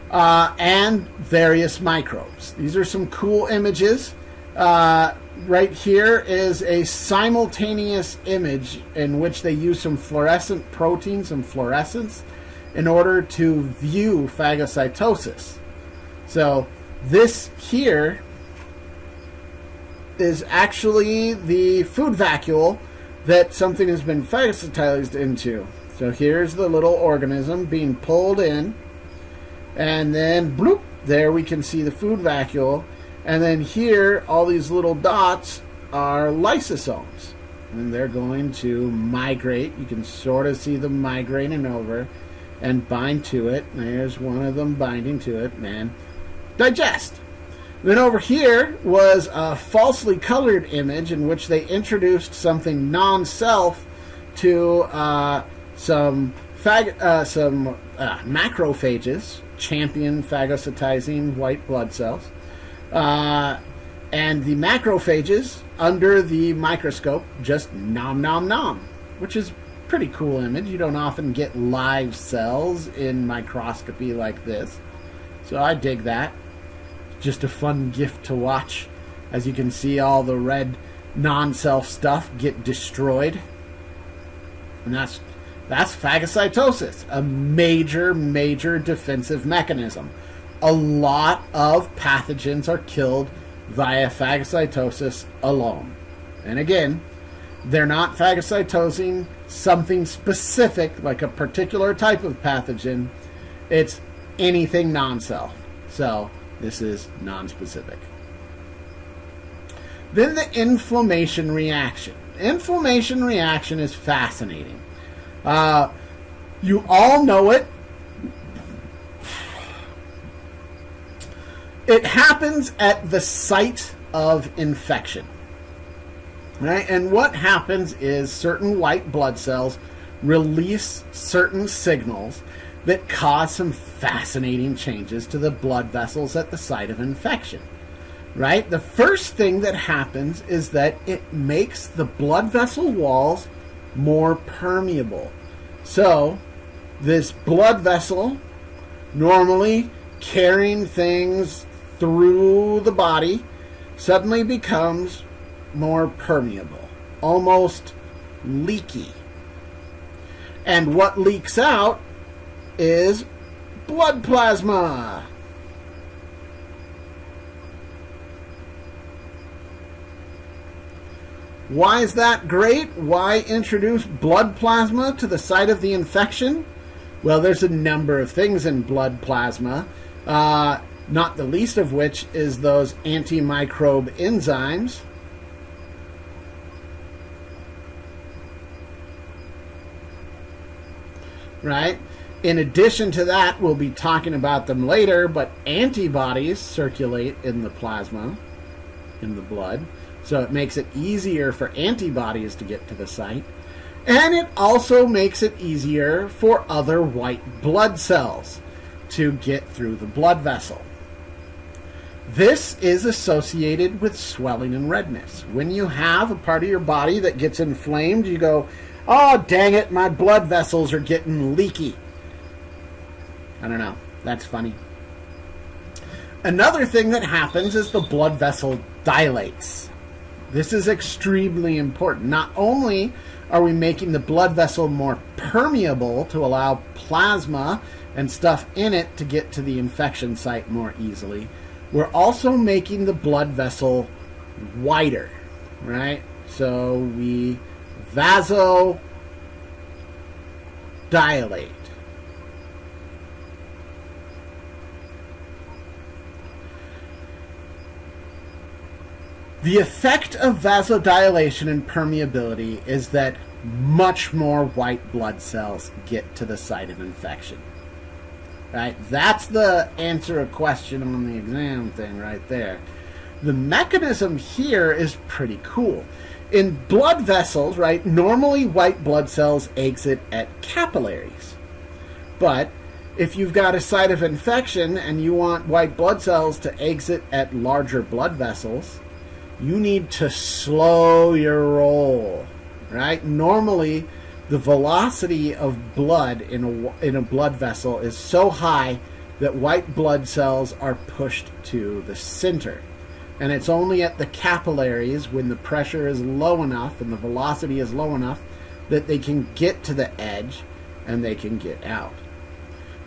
and various microbes. These are some cool images. Right here is a simultaneous image in which they use some fluorescent proteins, some fluorescence, in order to view phagocytosis. So this here is actually the food vacuole that something has been phagocytized into. So here's the little organism being pulled in, and then bloop, there we can see the food vacuole, and then here all these little dots are lysosomes, and they're going to migrate. You can sort of see them migrating over and bind to it. There's one of them binding to it, and digest. Then over here was a falsely colored image in which they introduced something non-self to some macrophages, champion phagocytizing white blood cells. And the macrophages, under the microscope, just nom nom nom, which is a pretty cool image. You don't often get live cells in microscopy like this. So I dig that. Just a fun gift to watch, as you can see all the red non-self stuff get destroyed. And that's phagocytosis, a major defensive mechanism. A lot of pathogens are killed via phagocytosis alone. And again, they're not phagocytosing something specific, like a particular type of pathogen. It's anything non-self. So this is non-specific. Then the inflammation reaction. Inflammation reaction is fascinating. You all know it. It happens at the site of infection. Right? And what happens is certain white blood cells release certain signals that cause some fascinating changes to the blood vessels at the site of infection. Right? The first thing that happens is that it makes the blood vessel walls more permeable. So, this blood vessel, normally carrying things through the body, suddenly becomes more permeable, almost leaky. And what leaks out is blood plasma. Why is that great? Why introduce blood plasma to the site of the infection? Well, there's a number of things in blood plasma, not the least of which is those antimicrobe enzymes. Right? In addition to that, we'll be talking about them later, but antibodies circulate in the plasma, in the blood. So it makes it easier for antibodies to get to the site. And it also makes it easier for other white blood cells to get through the blood vessel. This is associated with swelling and redness. When you have a part of your body that gets inflamed, you go, oh, dang it, my blood vessels are getting leaky. I don't know. That's funny. Another thing that happens is the blood vessel dilates. This is extremely important. Not only are we making the blood vessel more permeable to allow plasma and stuff in it to get to the infection site more easily, we're also making the blood vessel wider, right? So we vasodilate. The effect of vasodilation and permeability is that much more white blood cells get to the site of infection. Right? That's the answer a question on the exam thing right there. The mechanism here is pretty cool. In blood vessels, right, normally white blood cells exit at capillaries. But if you've got a site of infection and you want white blood cells to exit at larger blood vessels, you need to slow your roll, right? Normally, the velocity of blood in a blood vessel is so high that white blood cells are pushed to the center. And it's only at the capillaries when the pressure is low enough and the velocity is low enough that they can get to the edge and they can get out.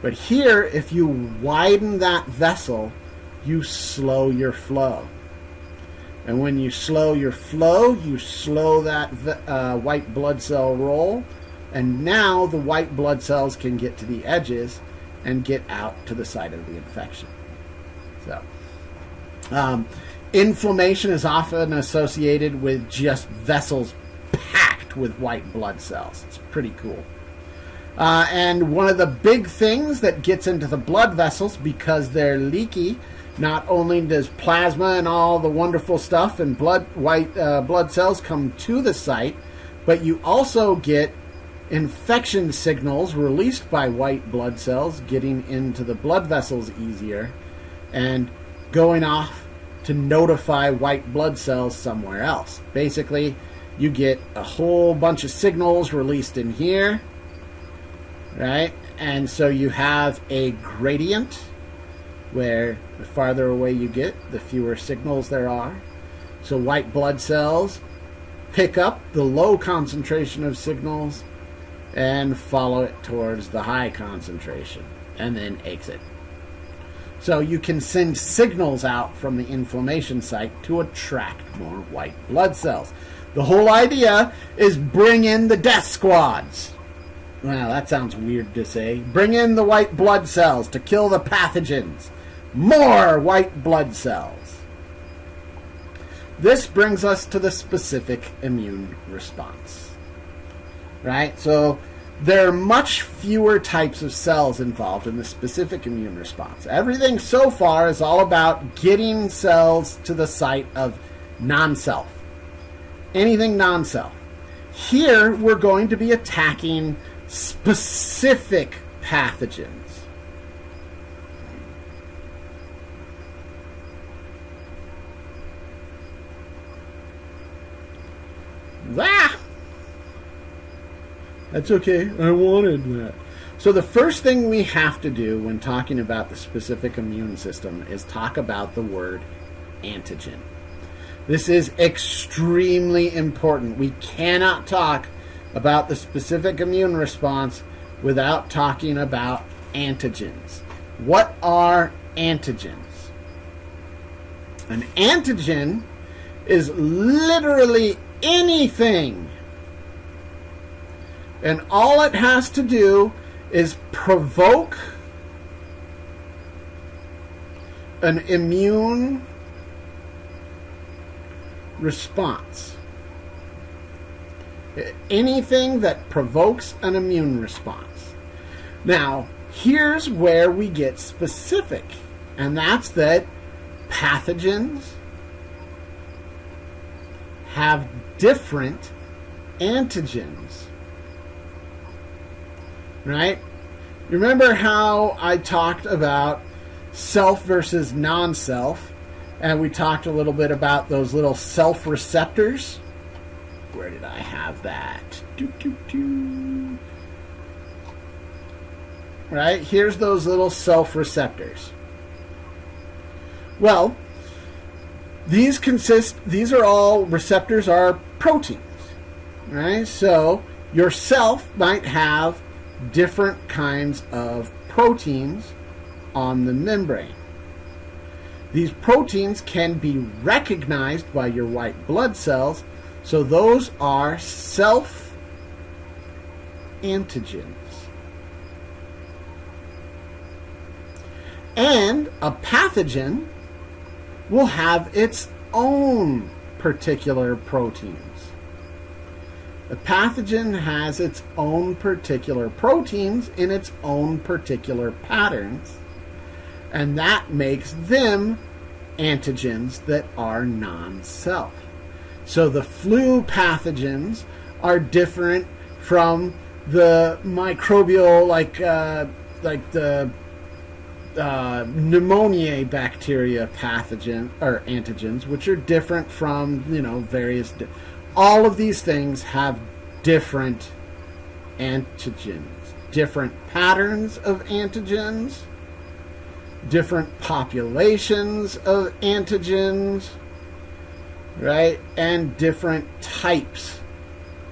But here, if you widen that vessel, you slow your flow. And when you slow your flow, you slow that white blood cell roll. And now the white blood cells can get to the edges and get out to the site of the infection. So, inflammation is often associated with just vessels packed with white blood cells. It's pretty cool. And one of the big things that gets into the blood vessels, because they're leaky, not only does plasma and all the wonderful stuff and white blood cells come to the site, but you also get infection signals released by white blood cells getting into the blood vessels easier and going off to notify white blood cells somewhere else. Basically, you get a whole bunch of signals released in here, right? And so you have a gradient where the farther away you get, the fewer signals there are. So white blood cells pick up the low concentration of signals and follow it towards the high concentration and then exit. So you can send signals out from the inflammation site to attract more white blood cells. The whole idea is bring in the death squads. Well, that sounds weird to say. Bring in the white blood cells to kill the pathogens. More white blood cells. This brings us to the specific immune response. Right? So there are much fewer types of cells involved in the specific immune response. Everything so far is all about getting cells to the site of non-self. Anything non-self. Here we're going to be attacking specific pathogens. That's okay. I wanted that. So the first thing we have to do when talking about the specific immune system is talk about the word antigen. This is extremely important. We cannot talk about the specific immune response without talking about antigens. What are antigens? An antigen is literally anything. And all it has to do is provoke an immune response. Anything that provokes an immune response. Now, here's where we get specific, and that's that pathogens have different antigens. Right? Remember how I talked about self versus non-self, and we talked a little bit about those little self receptors? Where did I have that? Right? Here's those little self receptors. Well, these are all receptors are proteins. Right? So your self might have different kinds of proteins on the membrane. These proteins can be recognized by your white blood cells, so those are self antigens. And a pathogen will have its own particular proteins. The pathogen has its own particular proteins in its own particular patterns, and that makes them antigens that are non-self. So the flu pathogens are different from the microbial, like the pneumonia bacteria pathogen or antigens, which are different from various. All of these things have different antigens, different patterns of antigens, different populations of antigens, right? And different types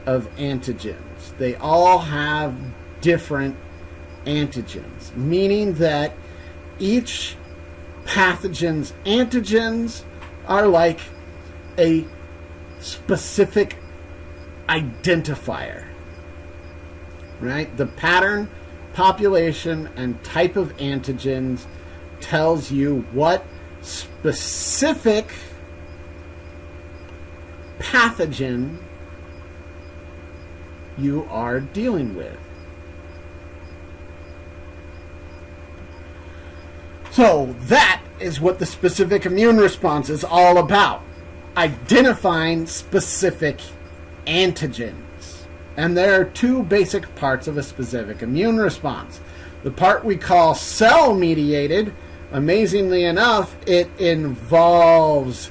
of antigens. They all have different antigens, meaning that each pathogen's antigens are like a specific identifier, right? The pattern, population, and type of antigens tells you what specific pathogen you are dealing with. So that is what the specific immune response is all about. Identifying specific antigens. And there are two basic parts of a specific immune response. The part we call cell-mediated, amazingly enough, it involves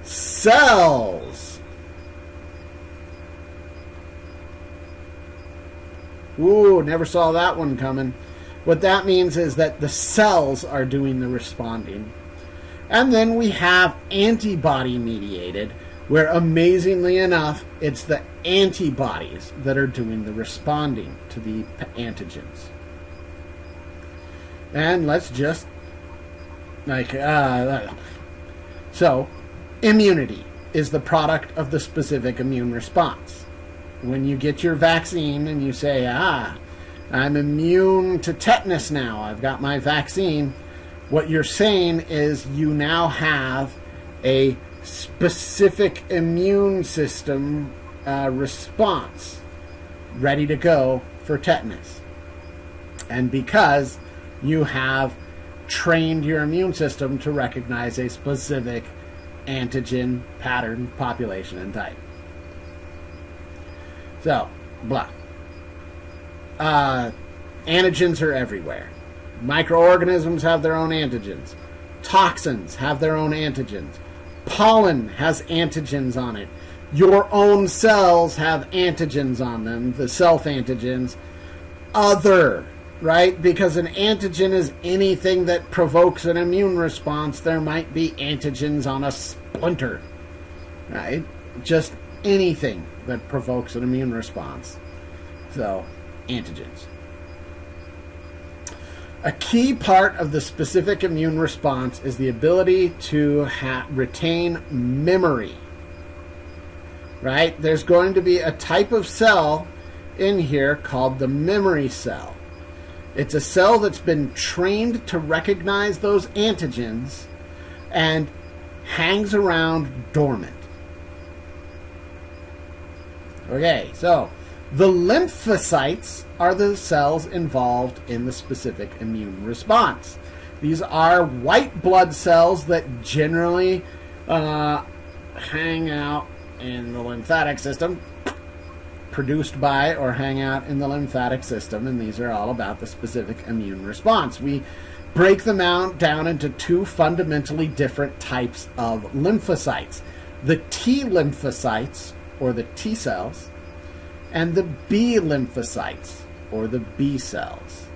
cells. Ooh, never saw that one coming. What that means is that the cells are doing the responding. And then we have antibody-mediated, where amazingly enough, it's the antibodies that are doing the responding to the antigens. And let's just, so, immunity is the product of the specific immune response. When you get your vaccine and you say, I'm immune to tetanus now, I've got my vaccine, what you're saying is you now have a specific immune system response ready to go for tetanus. And because you have trained your immune system to recognize a specific antigen, pattern, population, and type. So, blah. Antigens are everywhere. Microorganisms have their own antigens. Toxins have their own antigens. Pollen has antigens on it. Your own cells have antigens on them, the self-antigens. Other, right? Because an antigen is anything that provokes an immune response. There might be antigens on a splinter, right? Just anything that provokes an immune response. So, antigens. A key part of the specific immune response is the ability to retain memory. Right? There's going to be a type of cell in here called the memory cell. It's a cell that's been trained to recognize those antigens and hangs around dormant. Okay, so the lymphocytes are the cells involved in the specific immune response. These are white blood cells that generally hang out in the lymphatic system, produced by or hang out in the lymphatic system, and these are all about the specific immune response. We break them down into two fundamentally different types of lymphocytes: the T-Lymphocytes, or the T cells, and the B-Lymphocytes, or the B cells.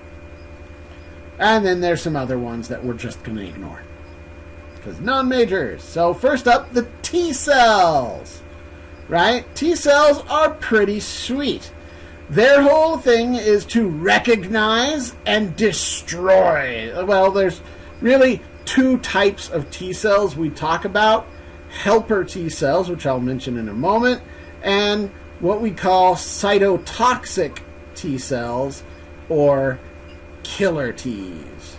And then there's some other ones that we're just going to ignore, because non-majors. So first up, the T cells. Right? T cells are pretty sweet. Their whole thing is to recognize and destroy. Well, there's really two types of T cells we talk about: helper T cells, which I'll mention in a moment, and what we call cytotoxic T cells, or killer Ts.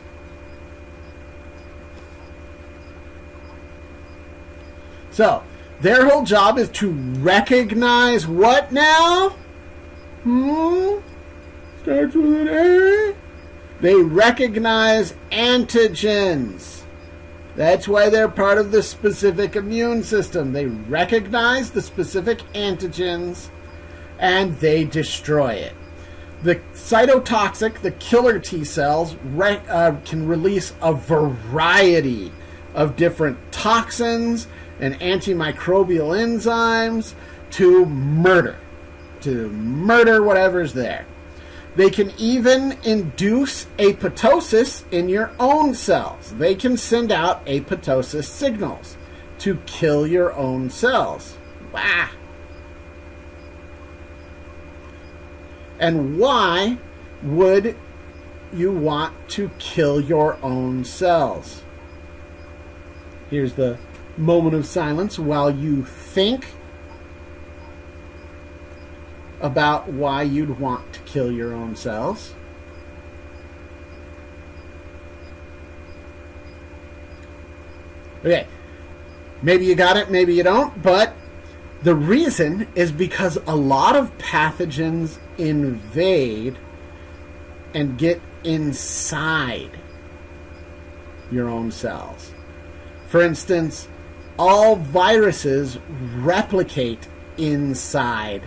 So, their whole job is to recognize what now? Starts with an A. They recognize antigens. That's why they're part of the specific immune system. They recognize the specific antigens and they destroy it. The cytotoxic, the killer T cells, can release a variety of different toxins and antimicrobial enzymes to murder whatever's there. They can even induce apoptosis in your own cells. They can send out apoptosis signals to kill your own cells. Wow. And why would you want to kill your own cells? Here's the moment of silence while you think about why you'd want to kill your own cells. Okay, maybe you got it, maybe you don't, but the reason is because a lot of pathogens invade and get inside your own cells. For instance, all viruses replicate inside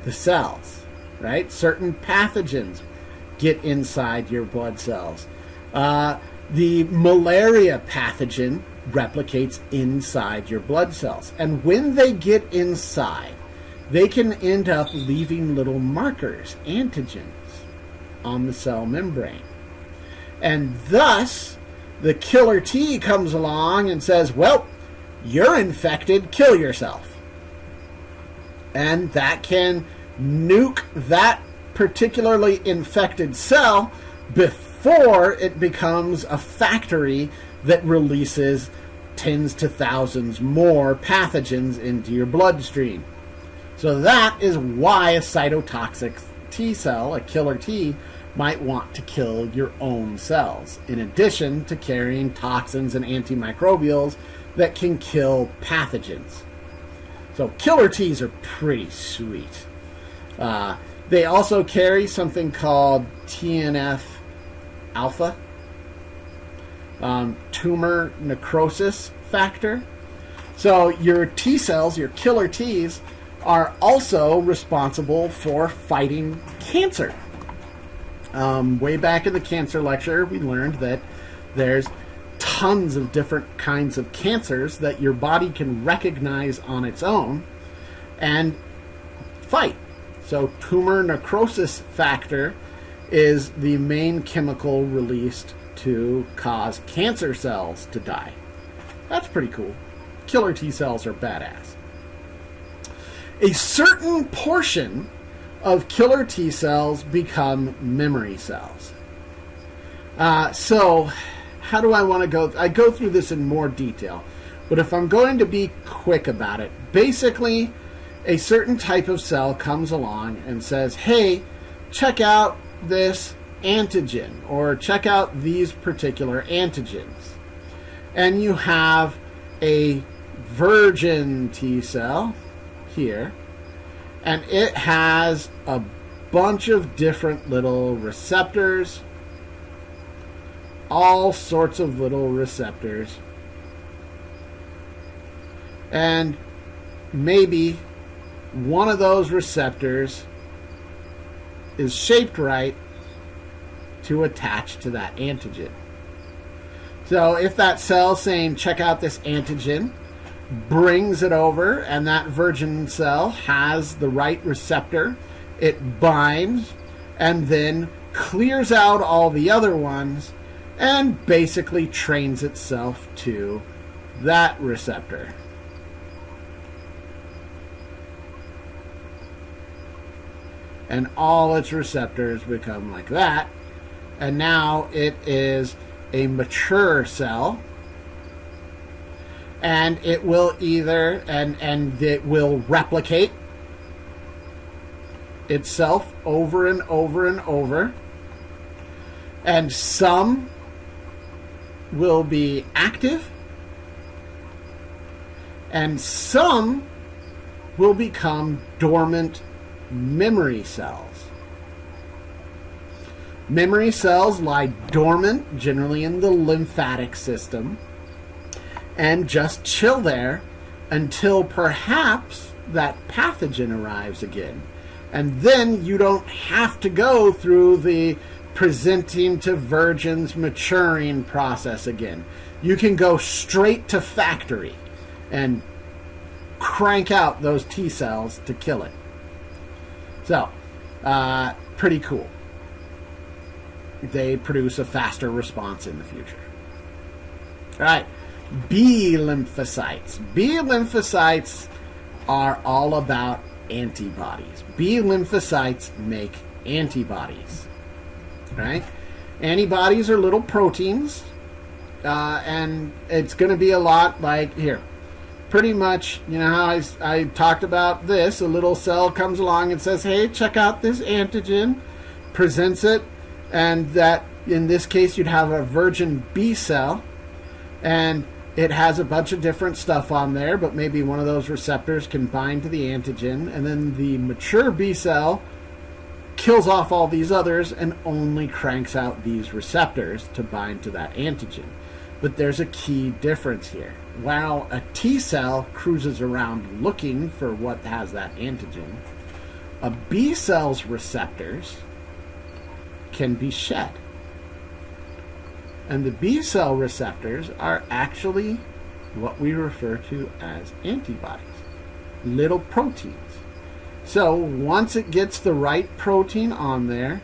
the cells, right? Certain pathogens get inside your blood cells. The malaria pathogen replicates inside your blood cells. And when they get inside, they can end up leaving little markers, antigens, on the cell membrane. And thus, the killer T comes along and says, well, you're infected, kill yourself. And that can nuke that particularly infected cell before it becomes a factory that releases tens to thousands more pathogens into your bloodstream. So that is why a cytotoxic T cell, a killer T, might want to kill your own cells, in addition to carrying toxins and antimicrobials that can kill pathogens. So killer Ts are pretty sweet. They also carry something called TNF-alpha, tumor necrosis factor. So your T cells, your killer Ts, are also responsible for fighting cancer. Way back in the cancer lecture, we learned that there's tons of different kinds of cancers that your body can recognize on its own and fight. So tumor necrosis factor is the main chemical released to cause cancer cells to die. That's pretty cool. Killer T cells are badass. A certain portion of killer T cells become memory cells. So how do I want to go? I go through this in more detail, but if I'm going to be quick about it, basically a certain type of cell comes along and says, hey, check out this antigen, or check out these particular antigens. And you have a virgin T cell here, and it has a bunch of different little receptors, all sorts of little receptors, and maybe one of those receptors is shaped right to attach to that antigen. So if that cell saying check out this antigen brings it over, and that virgin cell has the right receptor, it binds and then clears out all the other ones and basically trains itself to that receptor. And all its receptors become like that. And now it is a mature cell. And it will either, and it will replicate itself over and over and over. And some will be active, and some will become dormant memory cells. Memory cells lie dormant, generally in the lymphatic system, and just chill there until perhaps that pathogen arrives again. And then you don't have to go through the presenting to virgins maturing process again. You can go straight to factory and crank out those T cells to kill it. So, pretty cool. They produce a faster response in the future. All right, B-Lymphocytes. B-Lymphocytes are all about antibodies. B-Lymphocytes make antibodies. Right? Antibodies are little proteins, and it's going to be a lot like here. Pretty much, you know how I talked about this. A little cell comes along and says, hey, check out this antigen, presents it, and that, in this case, you'd have a virgin B cell, and it has a bunch of different stuff on there, but maybe one of those receptors can bind to the antigen, and then the mature B cell kills off all these others and only cranks out these receptors to bind to that antigen. But there's a key difference here. While a T cell cruises around looking for what has that antigen, a B cell's receptors can be shed. And the B cell receptors are actually what we refer to as antibodies, little proteins. So once it gets the right protein on there,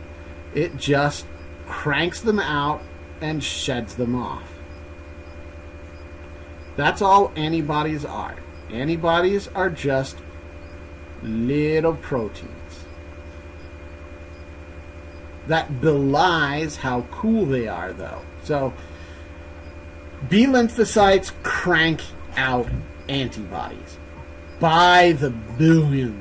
it just cranks them out and sheds them off. That's all antibodies are. Antibodies are just little proteins. That belies how cool they are, though. So B lymphocytes crank out antibodies by the billions.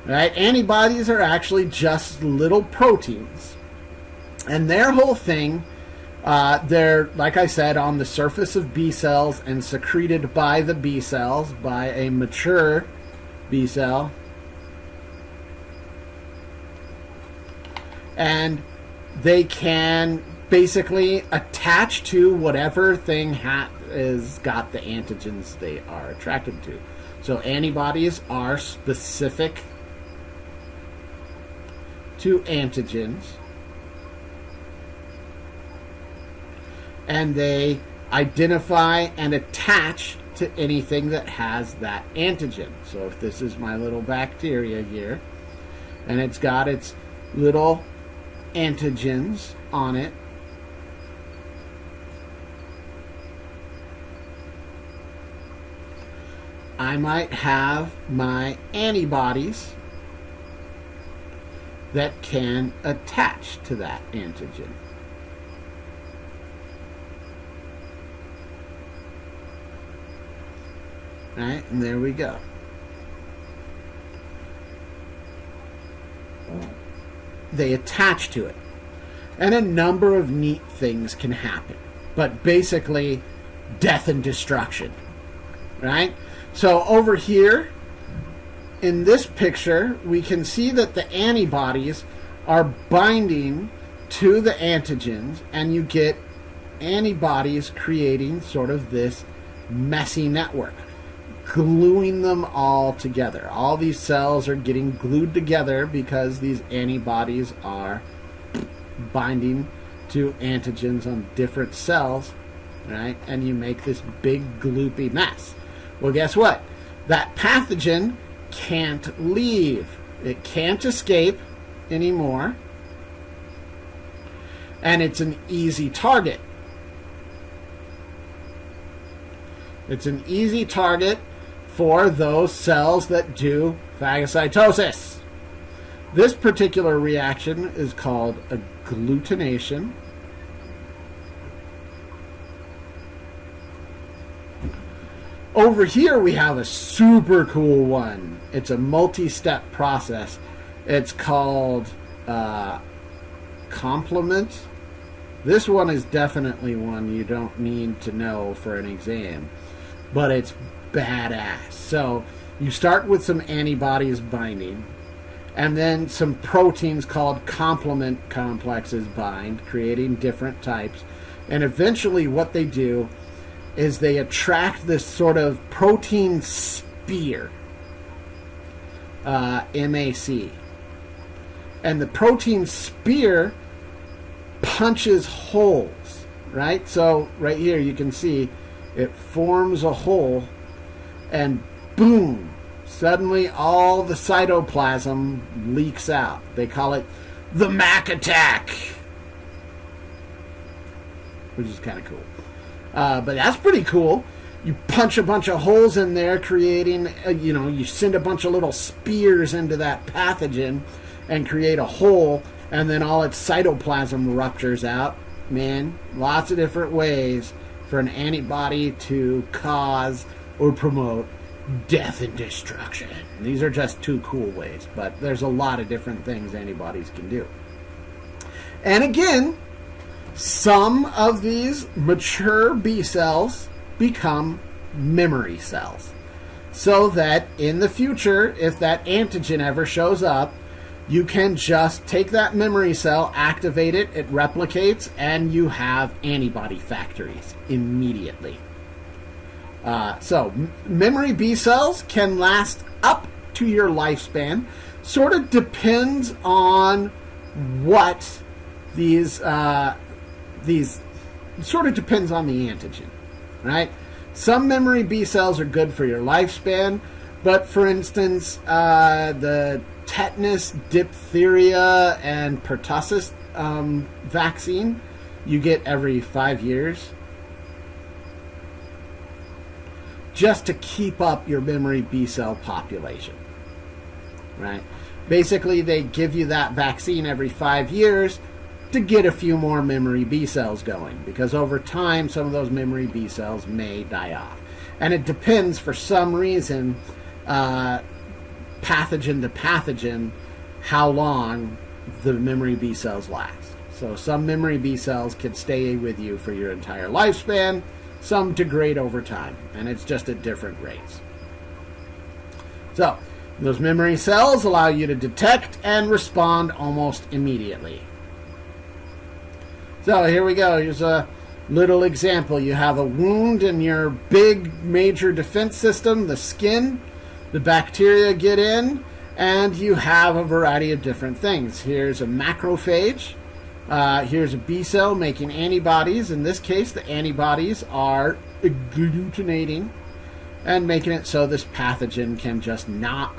Right? Antibodies are actually just little proteins. And their whole thing, they're, like I said, on the surface of B cells and secreted by the B cells, by a mature B cell. And they can basically attach to whatever thing has got the antigens they are attracted to. So antibodies are specific to antigens, and they identify and attach to anything that has that antigen. So if this is my little bacteria here, and it's got its little antigens on it, I might have my antibodies that can attach to that antigen. Right, and there we go. They attach to it. And a number of neat things can happen. But basically, death and destruction. Right? So over here, in this picture, we can see that the antibodies are binding to the antigens, and you get antibodies creating sort of this messy network, gluing them all together. All these cells are getting glued together because these antibodies are binding to antigens on different cells, right? And you make this big gloopy mess. Well, guess what? That pathogen can't leave. It can't escape anymore. And it's an easy target. It's an easy target for those cells that do phagocytosis. This particular reaction is called agglutination. Over here we have a super cool one. It's a multi-step process. It's called complement. This one is definitely one you don't need to know for an exam, but it's badass. So you start with some antibodies binding, and then some proteins called complement complexes bind, creating different types. And eventually what they do is they attract this sort of protein spear, MAC. And the protein spear punches holes, right? So right here you can see it forms a hole, and boom, suddenly all the cytoplasm leaks out. They call it the Mac attack, which is kind of cool. But that's pretty cool. You punch a bunch of holes in there, creating, you send a bunch of little spears into that pathogen and create a hole, and then all its cytoplasm ruptures out. Man, lots of different ways for an antibody to cause or promote death and destruction. These are just two cool ways, but there's a lot of different things antibodies can do. And again, some of these mature B cells become memory cells, so that in the future, if that antigen ever shows up, you can just take that memory cell, activate it, it replicates, and you have antibody factories immediately. So memory B cells can last up to your lifespan. Sort of depends on what these sort of depends on the antigen, right? Some memory B cells are good for your lifespan, but for instance, the tetanus, diphtheria, and pertussis vaccine you get every 5 years, just to keep up your memory B cell population, right? Basically, they give you that vaccine every 5 years to get a few more memory B cells going, because over time some of those memory B cells may die off. And it depends, for some reason, pathogen to pathogen, how long the memory B cells last. So some memory B cells can stay with you for your entire lifespan, some degrade over time, and it's just at different rates. So those memory cells allow you to detect and respond almost immediately. So here we go. Here's a little example. You have a wound in your big major defense system, the skin. The bacteria get in, and you have a variety of different things. Here's a macrophage. Here's a B cell making antibodies. In this case, the antibodies are agglutinating and making it so this pathogen can just not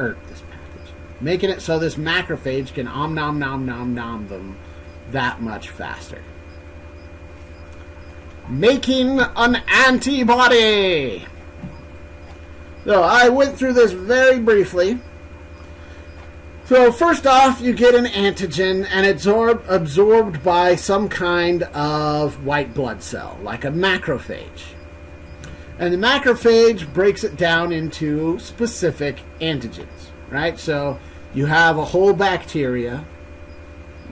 making it so this macrophage can nom them that much faster. Making an antibody. So I went through this very briefly. So first off, you get an antigen, and it's absorbed by some kind of white blood cell, like a macrophage. And the macrophage breaks it down into specific antigens, right? So you have a whole bacteria.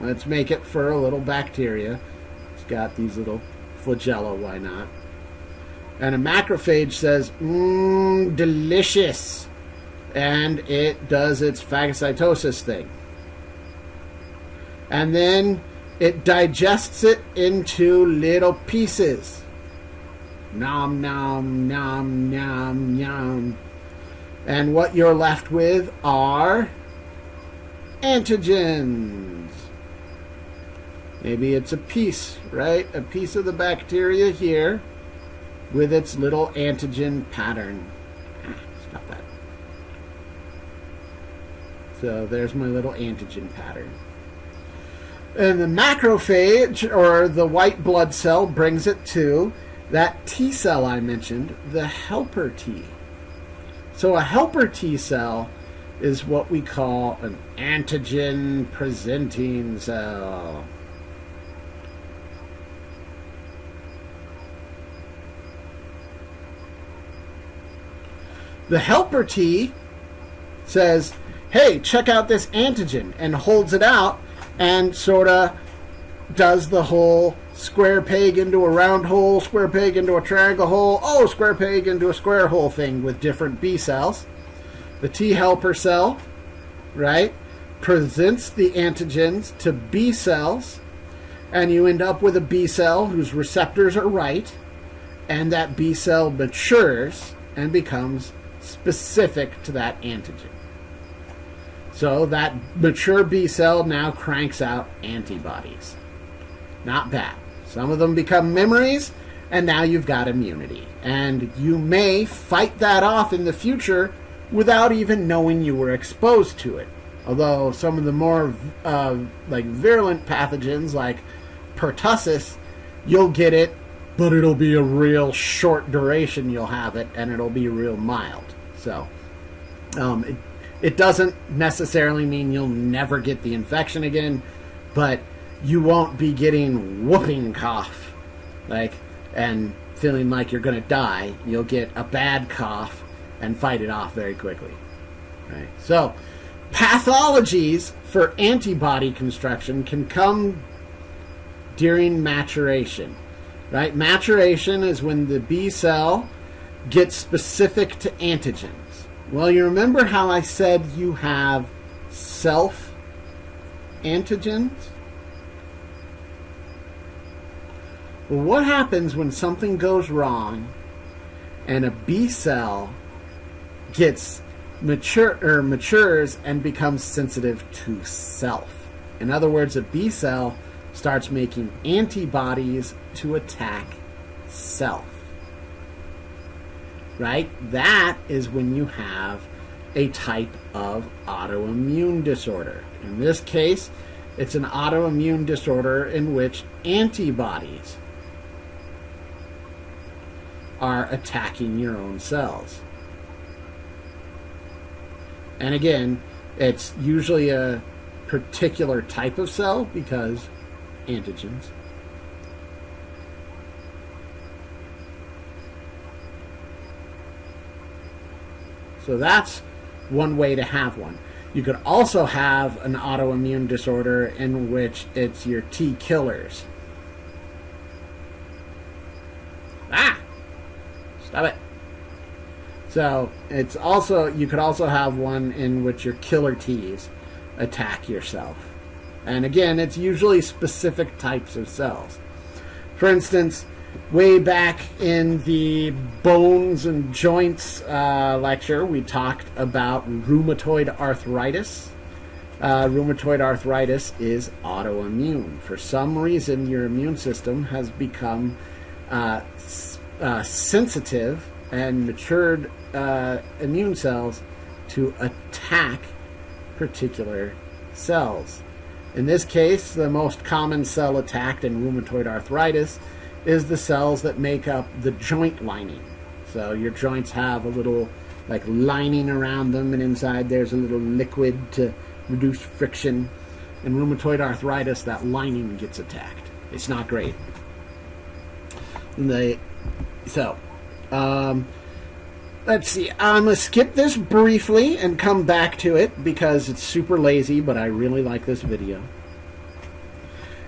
Let's make it for a little bacteria. It's got these little flagella, why not? And a macrophage says, delicious. And it does its phagocytosis thing. And then it digests it into little pieces. Nom, nom, nom, nom, nom. And what you're left with are antigens. Maybe it's a piece, right? A piece of the bacteria here with its little antigen pattern. Stop that. So there's my little antigen pattern. And the macrophage, or the white blood cell, brings it to that T cell I mentioned, the helper T. So a helper T cell is what we call an antigen presenting cell. The helper T says, hey, check out this antigen, and holds it out and sort of does the whole square peg into a round hole, square peg into a triangle hole, oh, square peg into a square hole thing with different B cells. The T helper cell, right, presents the antigens to B cells, and you end up with a B cell whose receptors are right, and that B cell matures and becomes specific to that antigen. So that mature B cell now cranks out antibodies. Not bad. Some of them become memories, and now you've got immunity. And you may fight that off in the future without even knowing you were exposed to it. Although some of the more virulent pathogens, like pertussis, you'll get it, but it'll be a real short duration you'll have it, and it'll be real mild. So it doesn't necessarily mean you'll never get the infection again, but you won't be getting whooping cough, and feeling like you're going to die. You'll get a bad cough and fight it off very quickly. Right? So, pathologies for antibody construction can come during maturation. Right? Maturation is when the B cell gets specific to antigens. Well, you remember how I said you have self-antigens? Well, what happens when something goes wrong and a B cell gets matures and becomes sensitive to self? In other words, a B cell starts making antibodies to attack self. Right? That is when you have a type of autoimmune disorder. In this case, it's an autoimmune disorder in which antibodies are attacking your own cells. And again, it's usually a particular type of cell because antigens. So that's one way to have one. You could also have an autoimmune disorder in which it's your T killers. Stop it. So it's also, you could also have one in which your killer Ts attack yourself. And again, it's usually specific types of cells. For instance, way back in the bones and joints lecture, we talked about rheumatoid arthritis. Rheumatoid arthritis is autoimmune. For some reason, your immune system has become sensitive and matured immune cells to attack particular cells. In this case, the most common cell attacked in rheumatoid arthritis is the cells that make up the joint lining. So your joints have a little lining around them, and inside there's a little liquid to reduce friction. In rheumatoid arthritis, that lining gets attacked. It's not great. Let's see. I'm going to skip this briefly and come back to it because it's super lazy, but I really like this video.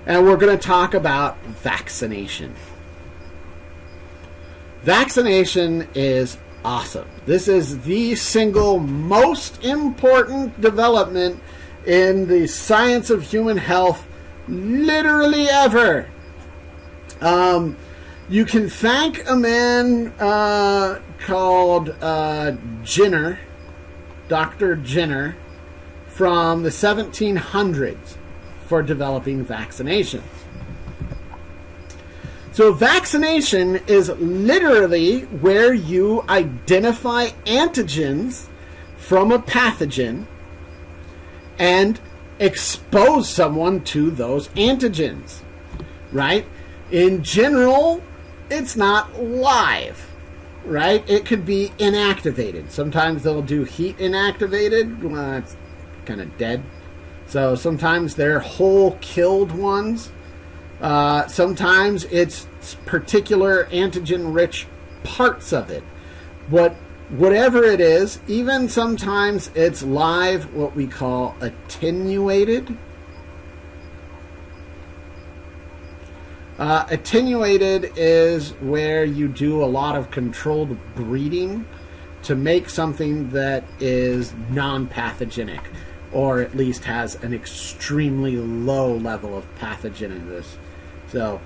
And we're going to talk about vaccination. Vaccination is awesome. This is the single most important development in the science of human health literally ever. You can thank a man called Jenner, Dr. Jenner, from the 1700s for developing vaccinations. So vaccination is literally where you identify antigens from a pathogen and expose someone to those antigens, right? In general, it's not live, right? It could be inactivated. Sometimes they'll do heat inactivated. Well, that's kind of dead. So sometimes they're whole killed ones. Sometimes it's particular antigen-rich parts of it. But whatever it is, even sometimes it's live, what we call attenuated. Attenuated is where you do a lot of controlled breeding to make something that is non-pathogenic, or at least has an extremely low level of pathogenicity. So,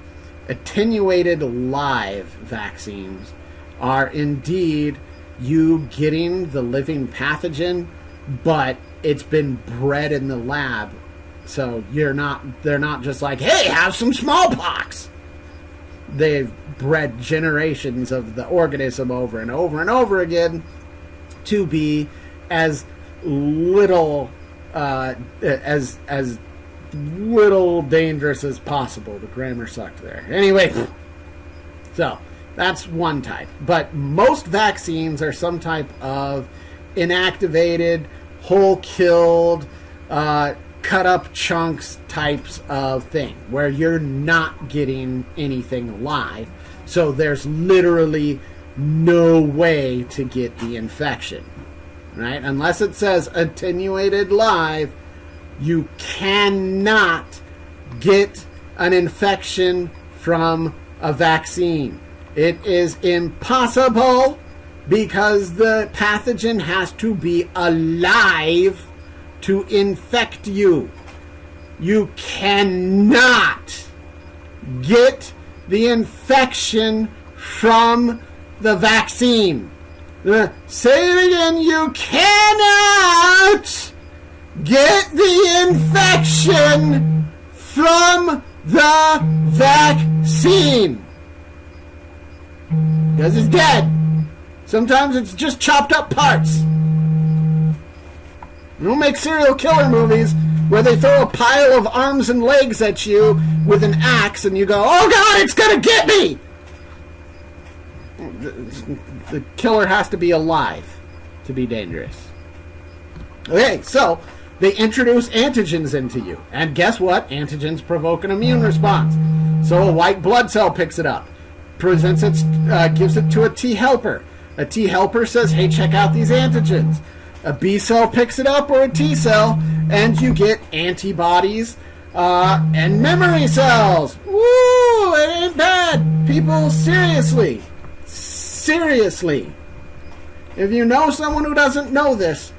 attenuated live vaccines are indeed you getting the living pathogen, but it's been bred in the lab. So they're not just like, hey, have some smallpox. They've bred generations of the organism over and over and over again to be as little as little dangerous as possible. The grammar sucked there. Anyway, so that's one type. But most vaccines are some type of inactivated, whole killed, cut up chunks types of thing where you're not getting anything live. So there's literally no way to get the infection, right? Unless it says attenuated live, you cannot get an infection from a vaccine. It is impossible because the pathogen has to be alive to infect you. You cannot get the infection from the vaccine. Say it again. You cannot get the infection from the vaccine. Because it's dead. Sometimes it's just chopped up parts. You don't make serial killer movies where they throw a pile of arms and legs at you with an axe and you go, oh God, it's going to get me! The killer has to be alive to be dangerous. Okay, so they introduce antigens into you. And guess what? Antigens provoke an immune response. So a white blood cell picks it up, presents it, gives it to a T helper. A T helper says, hey, check out these antigens. A B cell picks it up, or a T cell, and you get antibodies and memory cells. Woo! It ain't bad. People, seriously. Seriously. If you know someone who doesn't know this,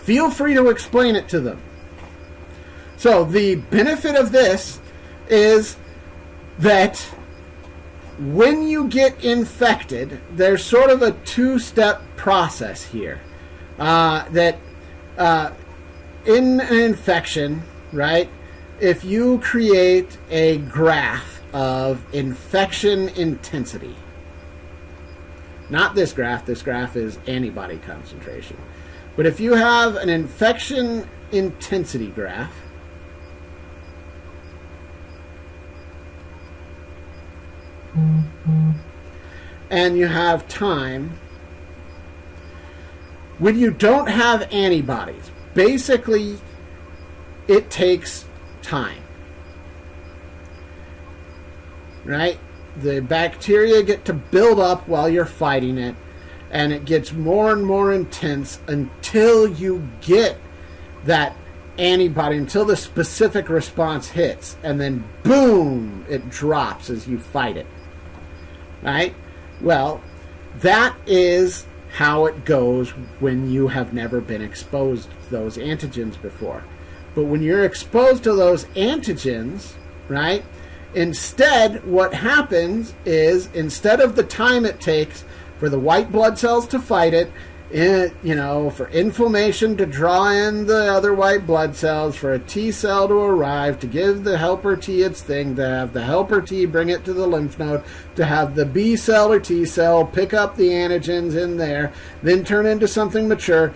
feel free to explain it to them. So the benefit of this is that when you get infected, there's sort of a two-step process here. In an infection, right, if you create a graph of infection intensity, not this graph is antibody concentration, but if you have an infection intensity graph, and you have time, when you don't have antibodies, basically it takes time. Right? The bacteria get to build up while you're fighting it, and it gets more and more intense until you get that antibody, until the specific response hits, and then boom, it drops as you fight it. Right? Well, that is how it goes when you have never been exposed to those antigens before. But when you're exposed to those antigens, right, instead what happens is, instead of the time it takes for the white blood cells to fight it, for inflammation to draw in the other white blood cells, for a T cell to arrive, to give the helper T its thing, to have the helper T bring it to the lymph node, to have the B cell or T cell pick up the antigens in there, then turn into something mature,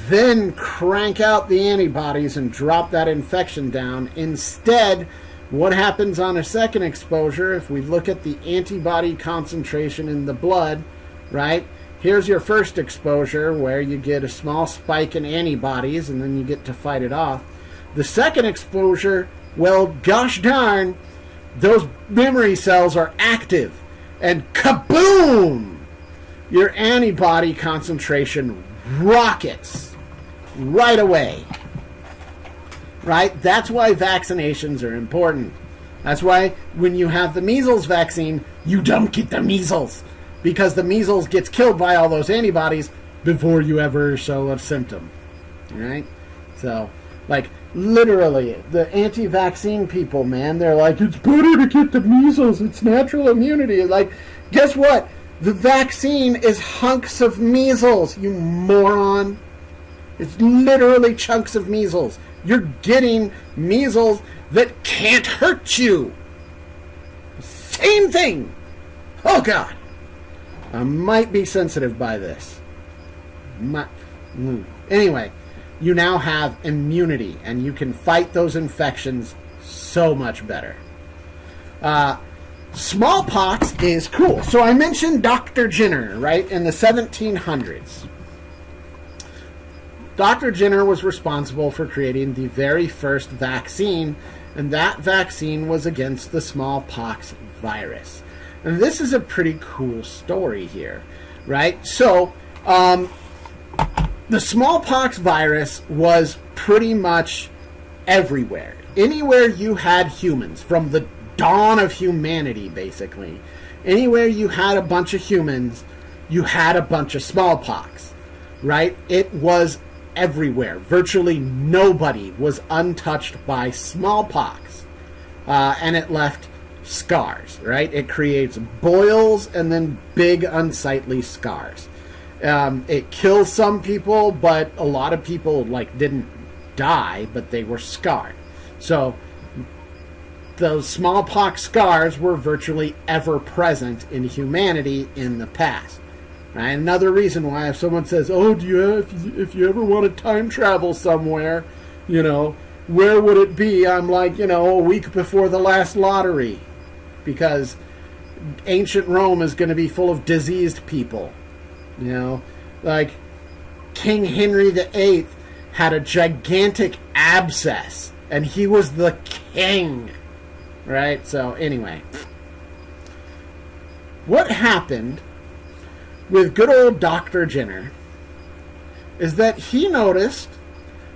then crank out the antibodies and drop that infection down. Instead, what happens on a second exposure, if we look at the antibody concentration in the blood, right? Here's your first exposure where you get a small spike in antibodies and then you get to fight it off. The second exposure, well, gosh darn, those memory cells are active. And kaboom! Your antibody concentration rockets right away. Right? That's why vaccinations are important. That's why when you have the measles vaccine, you don't get the measles. Because the measles gets killed by all those antibodies before you ever show a symptom. Right? So, like, literally, the anti-vaccine people, man, they're like, it's better to get the measles. It's natural immunity. Like, guess what? The vaccine is hunks of measles, you moron. It's literally chunks of measles. You're getting measles that can't hurt you. Same thing. Oh, God. I might be sensitive by this. Anyway, you now have immunity, and you can fight those infections so much better. Smallpox is cool. So I mentioned Dr. Jenner, right, in the 1700s. Dr. Jenner was responsible for creating the very first vaccine, and that vaccine was against the smallpox virus. And this is a pretty cool story here, right? So, the smallpox virus was pretty much everywhere. Anywhere you had humans, from the dawn of humanity, basically. Anywhere you had a bunch of humans, you had a bunch of smallpox, right? It was everywhere. Virtually nobody was untouched by smallpox. And it left scars, right? It creates boils and then big unsightly scars. It kills some people, but a lot of people didn't die, but they were scarred. So those smallpox scars were virtually ever present in humanity in the past. Right? Another reason why, if someone says, "Oh, if you ever want to time travel somewhere, where would it be?" I'm like, a week before the last lottery. Because ancient Rome is going to be full of diseased people. Like King Henry VIII had a gigantic abscess, and he was the king. Right? So, anyway. What happened with good old Dr. Jenner is that he noticed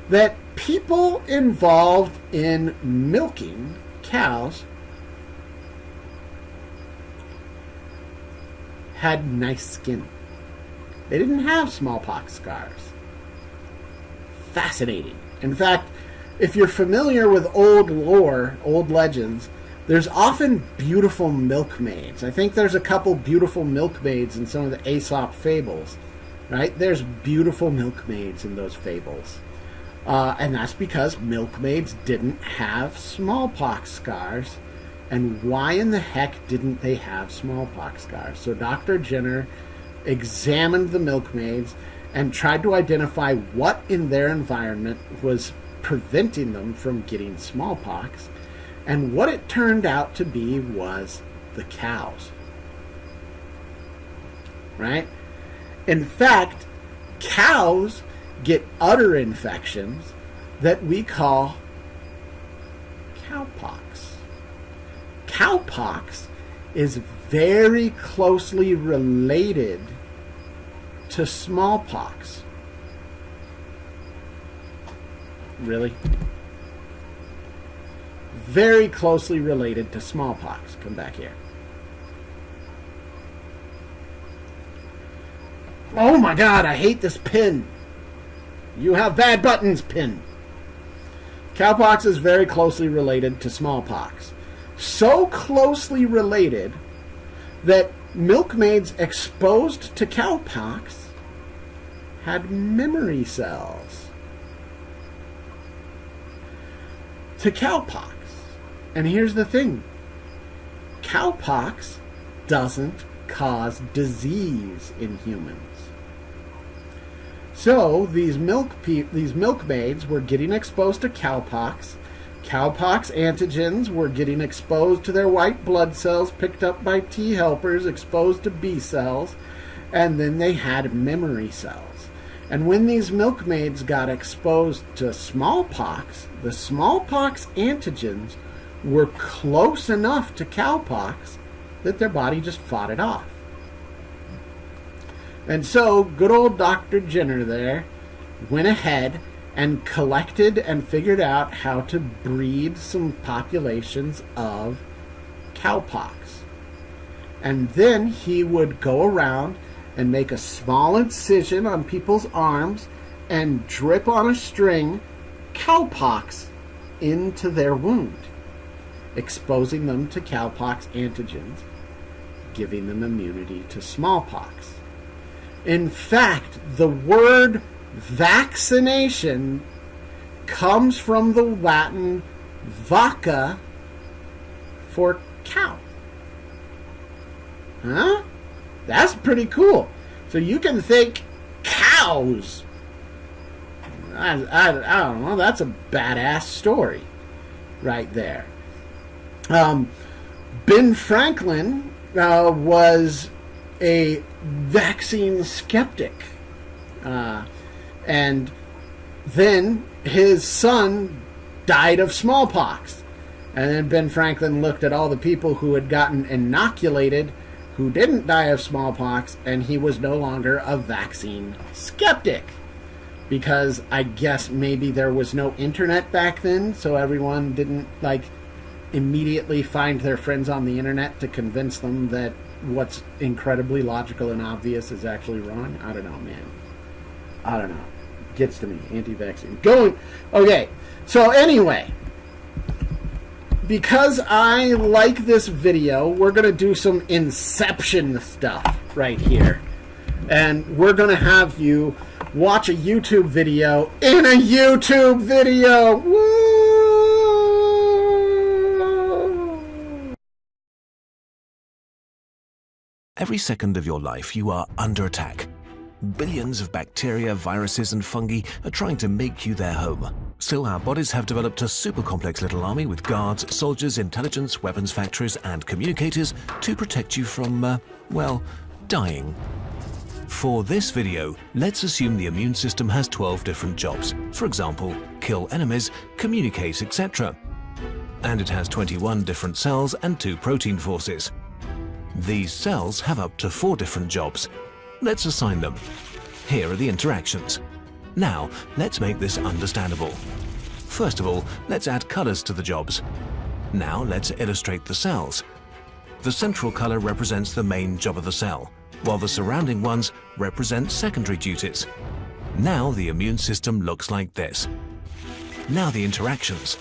that people involved in milking cows had nice skin. They didn't have smallpox scars. Fascinating. In fact, if you're familiar with old lore, old legends, there's often beautiful milkmaids. I think there's a couple beautiful milkmaids in some of the Aesop fables, right? There's beautiful milkmaids in those fables. And that's because milkmaids didn't have smallpox scars. And why in the heck didn't they have smallpox scars? So Dr. Jenner examined the milkmaids and tried to identify what in their environment was preventing them from getting smallpox. And what it turned out to be was the cows. Right? In fact, cows get udder infections that we call cowpox. Cowpox is very closely related to smallpox. Really? Very closely related to smallpox. Come back here. Oh my God, I hate this pin. You have bad buttons, pin. Cowpox is very closely related to smallpox. So closely related that milkmaids exposed to cowpox had memory cells to cowpox. And here's the thing. Cowpox doesn't cause disease in humans. So these milkmaids were getting exposed to cowpox. Cowpox antigens were getting exposed to their white blood cells, picked up by T helpers, exposed to B cells, and then they had memory cells. And when these milkmaids got exposed to smallpox, the smallpox antigens were close enough to cowpox that their body just fought it off. And so good old Dr. Jenner there went ahead and collected and figured out how to breed some populations of cowpox. And then he would go around and make a small incision on people's arms and drip on a string cowpox into their wound, exposing them to cowpox antigens, giving them immunity to smallpox. In fact, the word vaccination comes from the Latin vacca for cow. Huh? That's pretty cool. So you can think cows. I don't know. That's a badass story right there. Ben Franklin was a vaccine skeptic. And then his son died of smallpox. And then Ben Franklin looked at all the people who had gotten inoculated who didn't die of smallpox, and he was no longer a vaccine skeptic. Because I guess maybe there was no internet back then, so everyone didn't, immediately find their friends on the internet to convince them that what's incredibly logical and obvious is actually wrong. I don't know, man. I don't know. Gets to me. Anti-vaccine. Okay. So anyway, because I like this video, we're going to do some Inception stuff right here. And we're going to have you watch a YouTube video in a YouTube video. Woo! Every second of your life, you are under attack. Billions of bacteria, viruses, and fungi are trying to make you their home. Still, our bodies have developed a super complex little army with guards, soldiers, intelligence, weapons factories, and communicators to protect you from, dying. For this video, let's assume the immune system has 12 different jobs. For example, kill enemies, communicate, etc. And it has 21 different cells and 2 protein forces. These cells have up to 4 different jobs. Let's assign them. Here are the interactions. Now, let's make this understandable. First of all, let's add colors to the jobs. Now, let's illustrate the cells. The central color represents the main job of the cell, while the surrounding ones represent secondary duties. Now the immune system looks like this. Now the interactions.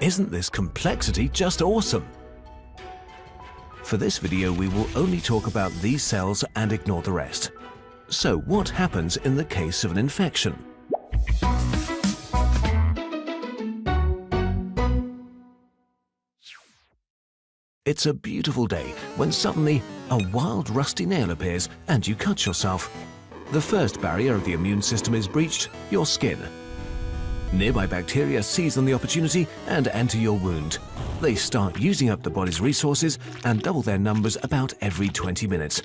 Isn't this complexity just awesome? For this video, we will only talk about these cells and ignore the rest. So what happens in the case of an infection? It's a beautiful day when suddenly a wild rusty nail appears and you cut yourself. The first barrier of the immune system is breached, your skin. Nearby bacteria seize on the opportunity and enter your wound. They start using up the body's resources and double their numbers about every 20 minutes.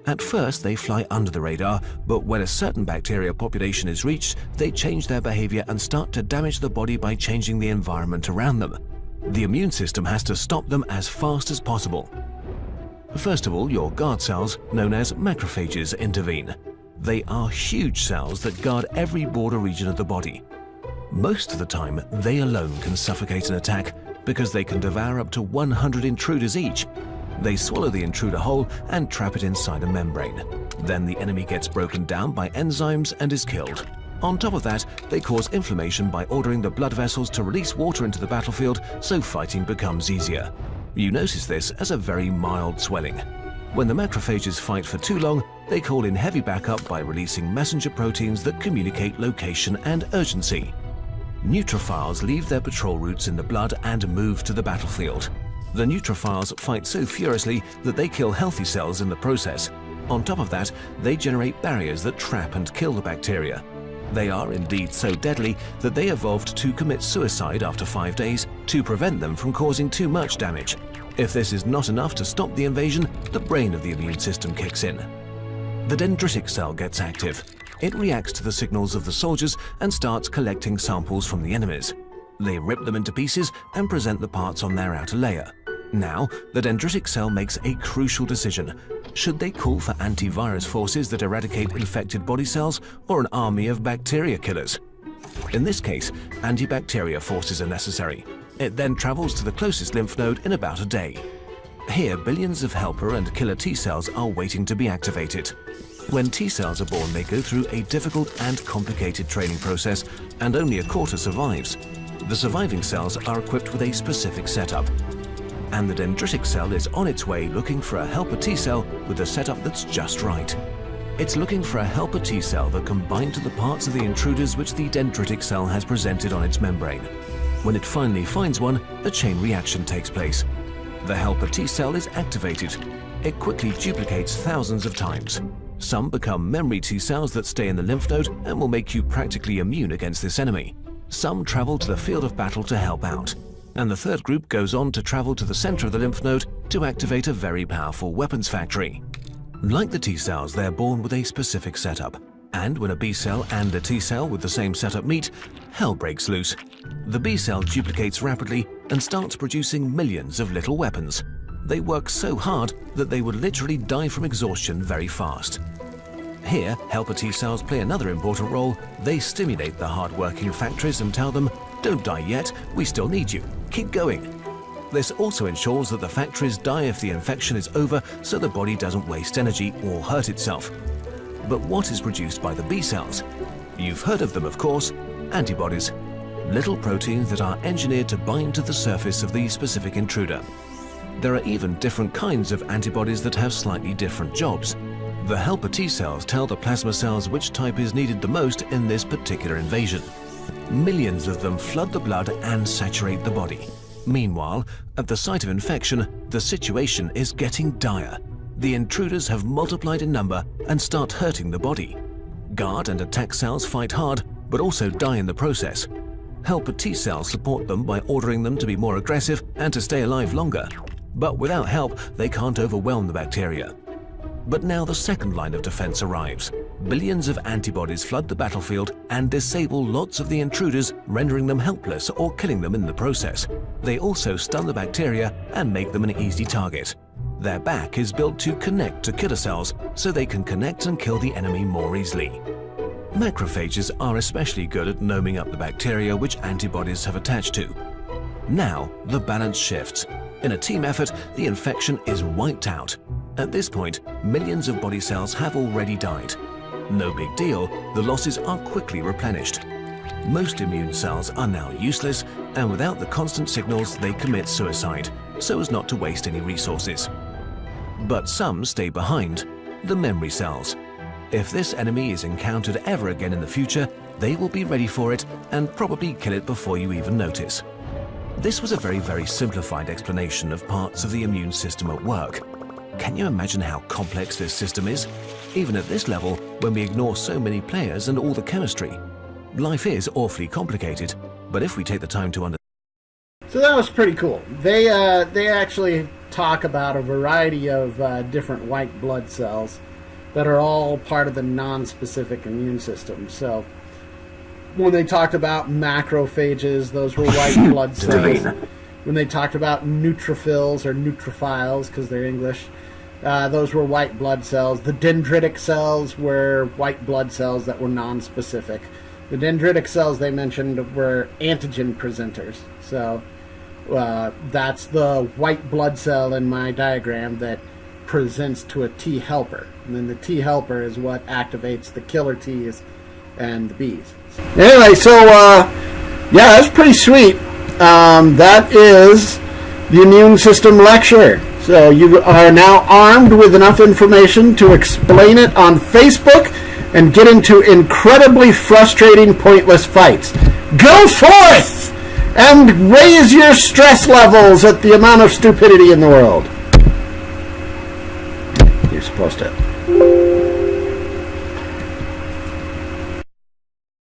At first, they fly under the radar, but when a certain bacteria population is reached, they change their behavior and start to damage the body by changing the environment around them. The immune system has to stop them as fast as possible. First of all, your guard cells, known as macrophages, intervene. They are huge cells that guard every border region of the body. Most of the time, they alone can suffocate an attack because they can devour up to 100 intruders each. They swallow the intruder whole and trap it inside a membrane. Then the enemy gets broken down by enzymes and is killed. On top of that, they cause inflammation by ordering the blood vessels to release water into the battlefield, so fighting becomes easier. You notice this as a very mild swelling. When the macrophages fight for too long, they call in heavy backup by releasing messenger proteins that communicate location and urgency. Neutrophils leave their patrol routes in the blood and move to the battlefield. The neutrophils fight so furiously that they kill healthy cells in the process. On top of that, they generate barriers that trap and kill the bacteria. They are indeed so deadly that they evolved to commit suicide after 5 days to prevent them from causing too much damage. If this is not enough to stop the invasion, the brain of the immune system kicks in. The dendritic cell gets active. It reacts to the signals of the soldiers and starts collecting samples from the enemies. They rip them into pieces and present the parts on their outer layer. Now, the dendritic cell makes a crucial decision. Should they call for antivirus forces that eradicate infected body cells or an army of bacteria killers? In this case, antibacteria forces are necessary. It then travels to the closest lymph node in about a day. Here, billions of helper and killer T cells are waiting to be activated. When T cells are born, they go through a difficult and complicated training process, and only a quarter survives. The surviving cells are equipped with a specific setup. And the dendritic cell is on its way looking for a helper T cell with a setup that's just right. It's looking for a helper T cell that can bind to the parts of the intruders which the dendritic cell has presented on its membrane. When it finally finds one, a chain reaction takes place. The helper T cell is activated. It quickly duplicates thousands of times. Some become memory T cells that stay in the lymph node and will make you practically immune against this enemy. Some travel to the field of battle to help out. And the third group goes on to travel to the center of the lymph node to activate a very powerful weapons factory. Like the T cells, they're born with a specific setup. And when a B cell and a T cell with the same setup meet, hell breaks loose. The B cell duplicates rapidly and starts producing millions of little weapons. They work so hard that they would literally die from exhaustion very fast. Here, helper T cells play another important role. They stimulate the hard-working factories and tell them, "Don't die yet, we still need you. Keep going." This also ensures that the factories die if the infection is over, so the body doesn't waste energy or hurt itself. But what is produced by the B cells? You've heard of them, of course, antibodies. Little proteins that are engineered to bind to the surface of the specific intruder. There are even different kinds of antibodies that have slightly different jobs. The helper T cells tell the plasma cells which type is needed the most in this particular invasion. Millions of them flood the blood and saturate the body. Meanwhile, at the site of infection, the situation is getting dire. The intruders have multiplied in number and start hurting the body. Guard and attack cells fight hard, but also die in the process. Helper T cells support them by ordering them to be more aggressive and to stay alive longer. But without help, they can't overwhelm the bacteria. But now the second line of defense arrives. Billions of antibodies flood the battlefield and disable lots of the intruders, rendering them helpless or killing them in the process. They also stun the bacteria and make them an easy target. Their back is built to connect to killer cells, so they can connect and kill the enemy more easily. Macrophages are especially good at gnoming up the bacteria which antibodies have attached to. Now, the balance shifts. In a team effort, the infection is wiped out. At this point, millions of body cells have already died. No big deal, the losses are quickly replenished. Most immune cells are now useless, and without the constant signals, they commit suicide, so as not to waste any resources. But some stay behind, the memory cells. If this enemy is encountered ever again in the future, they will be ready for it and probably kill it before you even notice. This was a very simplified explanation of parts of the immune system at work. Can you imagine how complex this system is? Even at this level, when we ignore so many players and all the chemistry. Life is awfully complicated, but if we take the time to understand... So that was pretty cool. They actually talk about a variety of different white blood cells that are all part of the non-specific immune system. So when they talked about macrophages, those were white blood cells. when they talked about neutrophils or neutrophiles, because they're English. Those were white blood cells. The dendritic cells were white blood cells that were non-specific. The dendritic cells they mentioned were antigen presenters. So that's the white blood cell in my diagram that presents to a T helper. And then the T helper is what activates the killer Ts and the Bs. Anyway, so yeah, that's pretty sweet. That is the immune system lecture. So you are now armed with enough information to explain it on Facebook and get into incredibly frustrating, pointless fights. Go forth and raise your stress levels at the amount of stupidity in the world. You're supposed to.